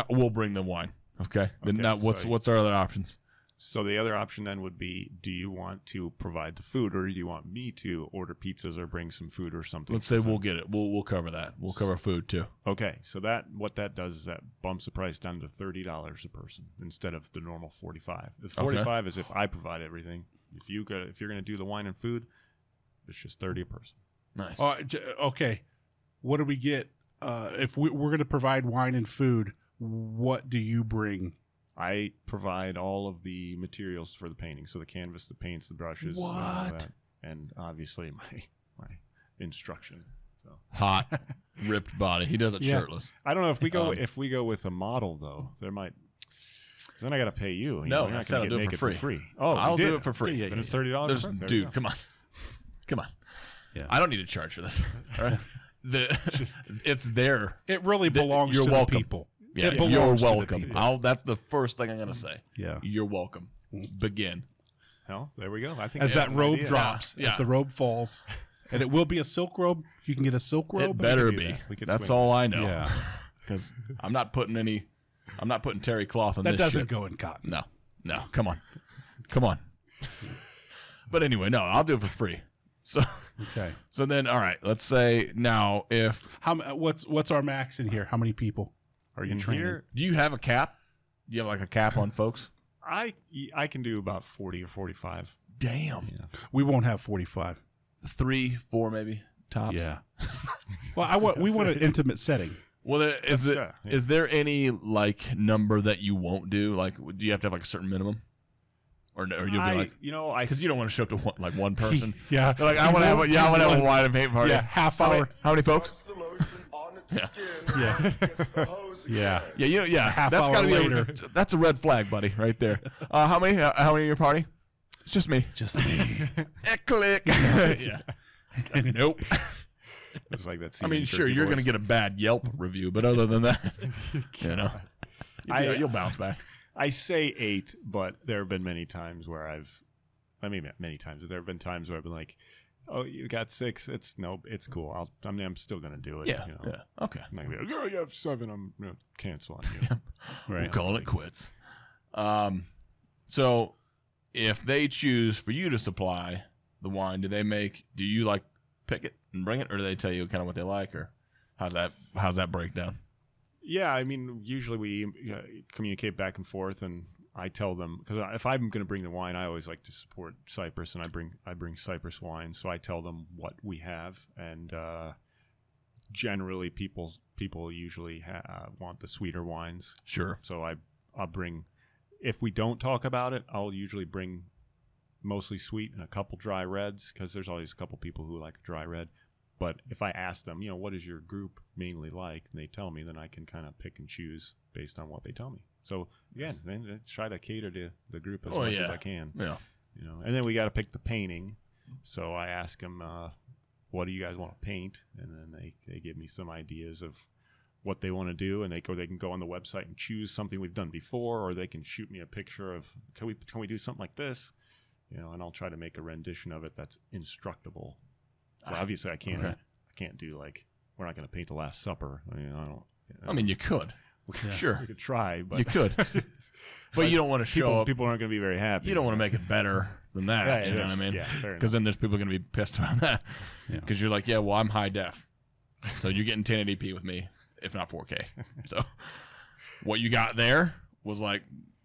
[SPEAKER 2] we'll bring the wine. Okay. Then
[SPEAKER 3] Okay,
[SPEAKER 2] now
[SPEAKER 3] so-
[SPEAKER 2] what's our other options?
[SPEAKER 3] So the other option then would be, do you want to provide the food, or do you want me to order pizzas or bring some food or something?
[SPEAKER 2] Let's say we'll get it. We'll cover that. We'll cover food too.
[SPEAKER 3] Okay, so what that does is that bumps the price down to $30 a person instead of the normal $45. The $45 is if I provide everything. If you're going to do the wine and food, it's just $30 a person.
[SPEAKER 2] Nice.
[SPEAKER 1] Okay, what do we get if we're going to provide wine and food? What do you bring?
[SPEAKER 3] I provide all of the materials for the painting, so the canvas, the paints, the brushes, and all
[SPEAKER 1] What?
[SPEAKER 3] that. And obviously my instruction. So
[SPEAKER 2] Hot, ripped body. He does it
[SPEAKER 1] Yeah.
[SPEAKER 2] shirtless.
[SPEAKER 3] I don't know if we go with a model though. There might. 'Cause then I got to pay you.
[SPEAKER 2] No,
[SPEAKER 3] you're
[SPEAKER 2] I
[SPEAKER 3] not
[SPEAKER 2] said
[SPEAKER 3] gonna
[SPEAKER 2] I'll do
[SPEAKER 3] make
[SPEAKER 2] it for
[SPEAKER 3] free.
[SPEAKER 2] free.
[SPEAKER 3] Oh,
[SPEAKER 2] I'll
[SPEAKER 3] you
[SPEAKER 2] do
[SPEAKER 3] did?
[SPEAKER 2] it for free.
[SPEAKER 1] Yeah,
[SPEAKER 3] Then it's $30 a person.
[SPEAKER 2] Dude, come on. Come on.
[SPEAKER 1] Yeah.
[SPEAKER 2] I don't need to charge for this. All right. It's there.
[SPEAKER 1] It really belongs
[SPEAKER 2] you're
[SPEAKER 1] to
[SPEAKER 2] welcome.
[SPEAKER 1] the people.
[SPEAKER 2] Yeah,
[SPEAKER 1] It
[SPEAKER 2] you're
[SPEAKER 1] belongs to the
[SPEAKER 2] welcome.
[SPEAKER 1] people.
[SPEAKER 2] That's the first thing I'm gonna say.
[SPEAKER 1] Yeah.
[SPEAKER 2] You're welcome. Begin.
[SPEAKER 3] Well, there we go. I think
[SPEAKER 1] As
[SPEAKER 3] I
[SPEAKER 1] that
[SPEAKER 3] have an
[SPEAKER 1] robe
[SPEAKER 3] idea.
[SPEAKER 1] drops,
[SPEAKER 2] Yeah.
[SPEAKER 1] as the robe falls, and it will be a silk robe. You can get a silk robe.
[SPEAKER 2] It better
[SPEAKER 3] do
[SPEAKER 2] be.
[SPEAKER 3] that. We could
[SPEAKER 2] That's
[SPEAKER 3] swing
[SPEAKER 2] all I know.
[SPEAKER 1] Yeah,
[SPEAKER 2] Because I'm not putting terry cloth on
[SPEAKER 1] that
[SPEAKER 2] this
[SPEAKER 1] doesn't
[SPEAKER 2] shit.
[SPEAKER 1] go in cotton.
[SPEAKER 2] No. Come on. But anyway, no, I'll do it for free. So
[SPEAKER 1] Okay.
[SPEAKER 2] then, all right. Let's say now, if
[SPEAKER 1] What's our max in here? How many people are you
[SPEAKER 3] In
[SPEAKER 1] training?
[SPEAKER 3] here,
[SPEAKER 2] do you have a cap? Do you have like a cap on folks?
[SPEAKER 3] I can do about 40 or 45.
[SPEAKER 2] Damn.
[SPEAKER 3] Yeah.
[SPEAKER 1] We won't have 45.
[SPEAKER 2] 3, 4 maybe tops.
[SPEAKER 1] Yeah. Well, we want an intimate setting.
[SPEAKER 2] Well, is
[SPEAKER 3] yeah.
[SPEAKER 2] there any like number that you won't do? Like, do you have to have like a certain minimum, or you'll be like, because you don't want to show up to one person.
[SPEAKER 1] Yeah.
[SPEAKER 2] You're like I want to have a wine and paint party.
[SPEAKER 1] Yeah, half
[SPEAKER 2] How many-
[SPEAKER 1] hour.
[SPEAKER 2] How many folks?
[SPEAKER 5] The lotion on its skin.
[SPEAKER 1] Yeah.
[SPEAKER 5] Gets the hose
[SPEAKER 1] Yeah.
[SPEAKER 5] again.
[SPEAKER 2] Yeah.
[SPEAKER 1] half
[SPEAKER 2] That's
[SPEAKER 1] hour
[SPEAKER 2] gotta be
[SPEAKER 1] later.
[SPEAKER 2] that's a red flag, buddy, right there. How many in your party? It's just me.
[SPEAKER 1] Just me.
[SPEAKER 2] Click. Yeah. Nope.
[SPEAKER 3] It's like that.
[SPEAKER 2] I mean, sure, you're gonna get a bad Yelp review, but other than that, you'll bounce back.
[SPEAKER 3] I say 8, but there have been many times where many times. There have been times where I've been like, "Oh, you got 6? It's cool. I'm still gonna do it."
[SPEAKER 2] Yeah.
[SPEAKER 3] You know?
[SPEAKER 2] Yeah. Okay.
[SPEAKER 3] I'm not gonna be like, "Oh, you have 7. I'm gonna cancel on you."
[SPEAKER 2] We're calling it quits. So if they choose for you to supply the wine, do you like pick it and bring it, or do they tell you kind of what they like, or how's that breakdown?
[SPEAKER 3] Yeah, I mean, usually we communicate back and forth, and I tell them, because if I'm going to bring the wine, I always like to support Cyprus, and I bring Cyprus wine, so I tell them what we have, and generally people usually want the sweeter wines.
[SPEAKER 2] Sure.
[SPEAKER 3] So I'll bring, if we don't talk about it, I'll usually bring mostly sweet and a couple dry reds, because there's always a couple people who like a dry red. But if I ask them, what does your group mainly like, and they tell me, then I can kind of pick and choose based on what they tell me. So again, man, I try to cater to the group as much as I can.
[SPEAKER 2] Yeah.
[SPEAKER 3] And then we got to pick the painting. So I ask them, what do you guys want to paint? And then they give me some ideas of what they want to do, and they can go on the website and choose something we've done before, or they can shoot me a picture of can we do something like this, and I'll try to make a rendition of it that's instructable. So obviously I can't do like we're not going to paint the Last Supper. I don't.
[SPEAKER 2] I mean, you could. Sure,
[SPEAKER 3] we could try, but
[SPEAKER 2] you could. But you don't want to show up.
[SPEAKER 3] People aren't going to be very happy.
[SPEAKER 2] You don't want to make it better than that. You know what I mean?
[SPEAKER 3] Yeah, fair enough.
[SPEAKER 2] Because then there's people going to be pissed about that. Because you're like, yeah, well, I'm high def, so you're getting 1080p with me, if not 4K. So what you got there was like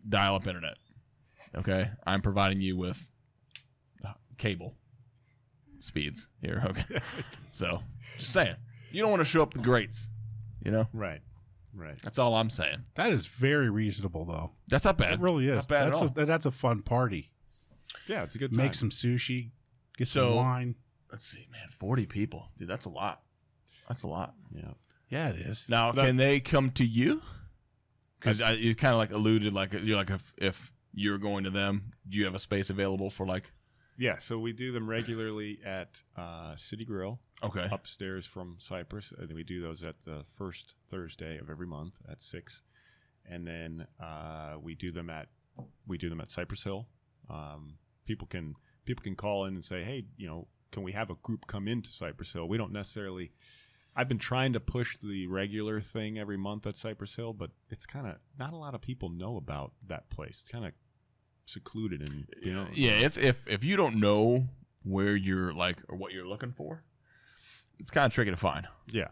[SPEAKER 2] dial-up internet. Okay, I'm providing you with cable speeds here. Okay, so just saying, you don't want to show up the greats.
[SPEAKER 3] Right.
[SPEAKER 2] That's all I'm saying.
[SPEAKER 1] That is very reasonable, though.
[SPEAKER 2] That's not bad.
[SPEAKER 1] It really is.
[SPEAKER 2] Not bad at all.
[SPEAKER 1] That's a fun party.
[SPEAKER 3] Yeah, it's a good time.
[SPEAKER 1] Make some sushi, get some wine.
[SPEAKER 2] Let's see, man, 40 people, dude. That's a lot. That's a lot.
[SPEAKER 1] Yeah, it is.
[SPEAKER 2] Now, can they come to you? Because you kind of like alluded, like you're like if you're going to them, do you have a space available for like?
[SPEAKER 3] Yeah, so we do them regularly at City Grill.
[SPEAKER 2] Okay.
[SPEAKER 3] Upstairs from Cypress, and we do those at the first Thursday of every month at 6, and then we do them at Cypress Hill. People can call in and say, hey, can we have a group come into Cypress Hill? We don't necessarily. I've been trying to push the regular thing every month at Cypress Hill, but it's kind of not a lot of people know about that place. It's kind of secluded, and
[SPEAKER 2] Yeah, it's if you don't know where you're like or what you're looking for, it's kind of tricky to find.
[SPEAKER 3] Yeah,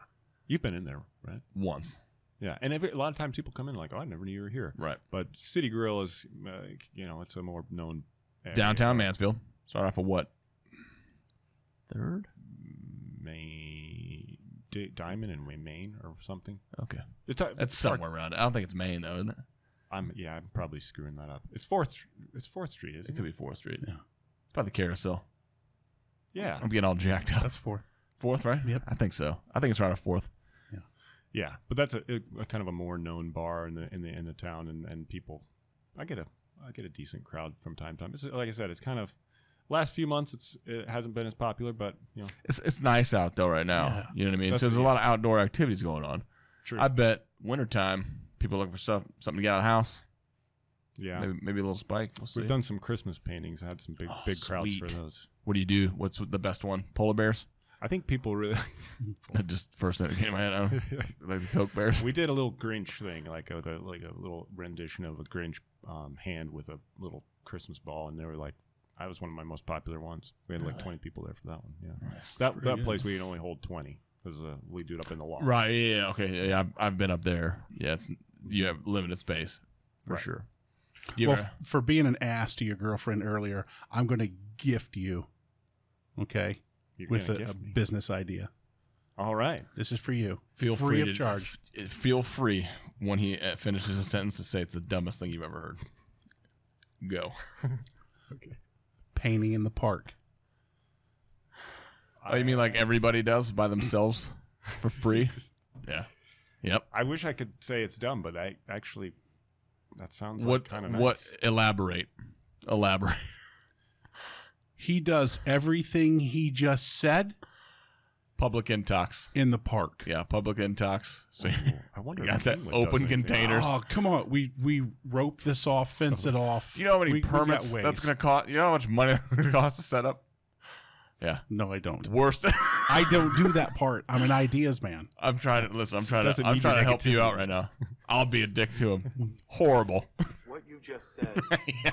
[SPEAKER 3] you've been in there, right?
[SPEAKER 2] Once.
[SPEAKER 3] Yeah, and a lot of times people come in like, oh, I never knew you were here.
[SPEAKER 2] Right.
[SPEAKER 3] But City Grill is, it's a more known area.
[SPEAKER 2] Downtown Mansfield. Start off of what? 3rd?
[SPEAKER 3] Diamond and Maine or something.
[SPEAKER 2] Okay.
[SPEAKER 3] It's
[SPEAKER 2] somewhere around it. I don't think it's Maine, though, isn't it?
[SPEAKER 3] I'm probably screwing that up. It's 4th Street, isn't it?
[SPEAKER 2] It could be 4th Street. Yeah. It's by the carousel.
[SPEAKER 3] Yeah.
[SPEAKER 2] I'm getting all jacked up.
[SPEAKER 1] That's 4th.
[SPEAKER 2] 4th, right?
[SPEAKER 1] Yep.
[SPEAKER 2] I think so. I think it's around a 4th.
[SPEAKER 3] Yeah, but that's a kind of a more known bar in the town, and people. I get a decent crowd from time to time. It's, like I said, it's kind of last few months. It hasn't been as popular, but
[SPEAKER 2] it's nice out though right now.
[SPEAKER 1] Yeah.
[SPEAKER 2] You know what I mean? So there's a lot of outdoor activities going on.
[SPEAKER 3] True.
[SPEAKER 2] I bet wintertime people are looking for something to get out of the house.
[SPEAKER 3] Yeah,
[SPEAKER 2] maybe a little spike.
[SPEAKER 3] We've done some Christmas paintings. I had some big crowds for those.
[SPEAKER 2] What do you do? What's the best one? Polar bears?
[SPEAKER 3] I think people really
[SPEAKER 2] just first thing that came to my head. Like the Coke bears.
[SPEAKER 3] We did a little Grinch thing, like a little rendition of a Grinch hand with a little Christmas ball, and they were like, I was one of my most popular ones. We had like 20 people there for that one. Yeah, that place we can only hold 20 because we do it up in the loft.
[SPEAKER 2] Right. Yeah. Okay. Yeah. I've been up there. Yeah. You have limited space for sure.
[SPEAKER 1] For being an ass to your girlfriend earlier, I'm going to gift you. Okay. With a business idea.
[SPEAKER 3] All right.
[SPEAKER 1] This is for you.
[SPEAKER 2] Feel
[SPEAKER 1] free
[SPEAKER 2] of
[SPEAKER 1] of charge.
[SPEAKER 2] Feel free when he finishes a sentence to say it's the dumbest thing you've ever heard. Go.
[SPEAKER 3] Okay.
[SPEAKER 1] Painting in the park.
[SPEAKER 2] Oh, you mean like everybody does by themselves for free? Yeah. Yep.
[SPEAKER 3] I wish I could say it's dumb, but that sounds like kind of nice.
[SPEAKER 2] What? Elaborate.
[SPEAKER 1] He does everything he just said
[SPEAKER 2] Public intox.
[SPEAKER 1] in the park.
[SPEAKER 2] Yeah, public intox. So
[SPEAKER 3] I wonder
[SPEAKER 2] you
[SPEAKER 3] if
[SPEAKER 2] got that
[SPEAKER 3] Kingwood
[SPEAKER 2] open
[SPEAKER 3] does anything.
[SPEAKER 2] containers.
[SPEAKER 1] Oh, come on. We rope this off, fence it off.
[SPEAKER 2] You know how many
[SPEAKER 1] We got
[SPEAKER 2] permits
[SPEAKER 1] ways.
[SPEAKER 2] that's going to cost? You know how much money that's going to cost to set up? Yeah.
[SPEAKER 1] No, I don't.
[SPEAKER 2] Worst.
[SPEAKER 1] I don't do that part. I'm an ideas man.
[SPEAKER 2] I'm trying to listen. I'm trying
[SPEAKER 3] Doesn't
[SPEAKER 2] to
[SPEAKER 3] need your
[SPEAKER 2] help you
[SPEAKER 3] negativity.
[SPEAKER 2] out right now. I'll be a dick to him. Horrible.
[SPEAKER 5] What you just said
[SPEAKER 2] Yeah.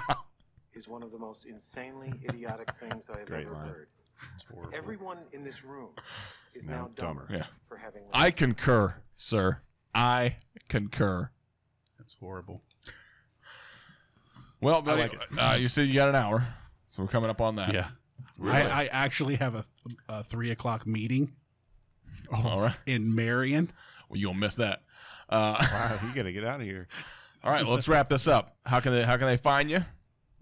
[SPEAKER 5] is one of the most insanely idiotic things I have
[SPEAKER 3] Great
[SPEAKER 5] ever
[SPEAKER 3] line.
[SPEAKER 5] heard. Everyone in this room is
[SPEAKER 3] now
[SPEAKER 5] now dumber
[SPEAKER 2] Yeah.
[SPEAKER 5] for having
[SPEAKER 2] I
[SPEAKER 5] listened.
[SPEAKER 2] concur, sir. I concur.
[SPEAKER 1] That's horrible.
[SPEAKER 2] Well, buddy,
[SPEAKER 3] like it.
[SPEAKER 2] you said you got an hour, so we're coming up on that.
[SPEAKER 1] Yeah.
[SPEAKER 2] Really?
[SPEAKER 1] I actually have a 3:00 meeting
[SPEAKER 2] All right.
[SPEAKER 1] in Marion.
[SPEAKER 2] Well, you'll miss that.
[SPEAKER 3] Wow, you got to get out of here.
[SPEAKER 2] All right, well, let's wrap this up. How can they find you?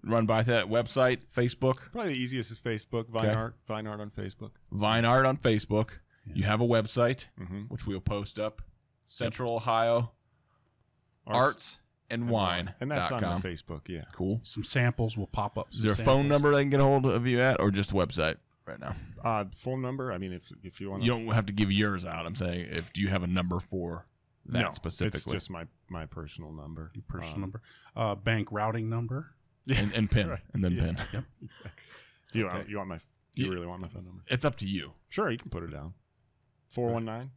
[SPEAKER 2] Run by that website, Facebook,
[SPEAKER 3] Probably the easiest is Facebook,
[SPEAKER 2] Okay.
[SPEAKER 3] Vine Art on Facebook.
[SPEAKER 2] Vine Art on Facebook. You have a website,
[SPEAKER 3] Mhm.
[SPEAKER 2] which we'll post up. Central Ohio Arts and wine.
[SPEAKER 3] And that's on my Facebook, yeah.
[SPEAKER 2] Cool.
[SPEAKER 1] Some samples will pop up.
[SPEAKER 2] Is there a phone number they can get a hold of you at, or just website right now?
[SPEAKER 3] Phone number? I mean, if you want to...
[SPEAKER 2] You don't have to give yours out. I'm saying, do you have a number for that specifically?
[SPEAKER 3] It's just my personal number.
[SPEAKER 1] Your personal number. Bank routing number.
[SPEAKER 2] And PIN.
[SPEAKER 3] Right.
[SPEAKER 2] And then
[SPEAKER 3] Yeah.
[SPEAKER 2] PIN.
[SPEAKER 1] Yep.
[SPEAKER 3] Exactly. Do you really want my phone number?
[SPEAKER 2] It's up to you.
[SPEAKER 3] Sure, you can put it down. 419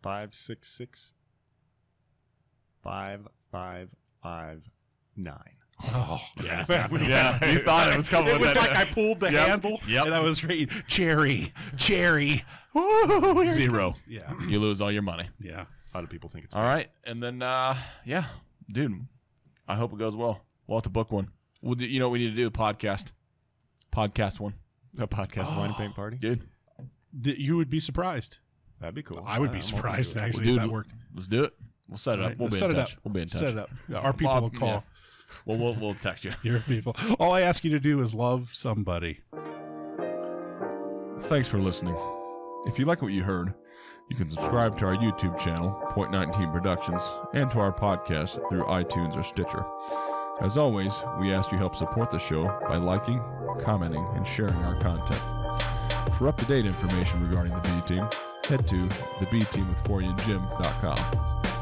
[SPEAKER 3] 566 5559.
[SPEAKER 1] Oh,
[SPEAKER 2] Yeah.
[SPEAKER 1] yeah.
[SPEAKER 2] You thought it was coming
[SPEAKER 1] It
[SPEAKER 2] with
[SPEAKER 1] was
[SPEAKER 2] that.
[SPEAKER 1] like I pulled the handle
[SPEAKER 2] Yep.
[SPEAKER 1] and I was reading cherry.
[SPEAKER 2] Zero.
[SPEAKER 1] Yeah.
[SPEAKER 2] You lose all your money.
[SPEAKER 1] Yeah.
[SPEAKER 3] A lot of people think it's
[SPEAKER 2] All right. And then, dude, I hope it goes well. We'll have to book one. You know what we need to do? Podcast one.
[SPEAKER 3] a podcast wine and paint party.
[SPEAKER 2] Dude.
[SPEAKER 1] You would be surprised.
[SPEAKER 3] That'd be cool.
[SPEAKER 1] I would be
[SPEAKER 3] I'm open
[SPEAKER 1] surprised,
[SPEAKER 3] to it.
[SPEAKER 1] actually,
[SPEAKER 2] Dude,
[SPEAKER 1] if that worked.
[SPEAKER 2] Let's do it. We'll set it up.
[SPEAKER 1] Right,
[SPEAKER 2] We'll be
[SPEAKER 1] set
[SPEAKER 2] in
[SPEAKER 1] it
[SPEAKER 2] touch.
[SPEAKER 1] up.
[SPEAKER 2] We'll be in touch.
[SPEAKER 1] Set it up. Our people will call.
[SPEAKER 2] Yeah. Well, we'll text you.
[SPEAKER 1] Your people. All I ask you to do is love somebody.
[SPEAKER 2] Thanks for listening. If you like what you heard, you can subscribe to our YouTube channel, Point 19 Productions, and to our podcast through iTunes or Stitcher. As always, we ask you help support the show by liking, commenting, and sharing our content. For up-to-date information regarding the B Team, head to thebteamwithcoryandjim.com.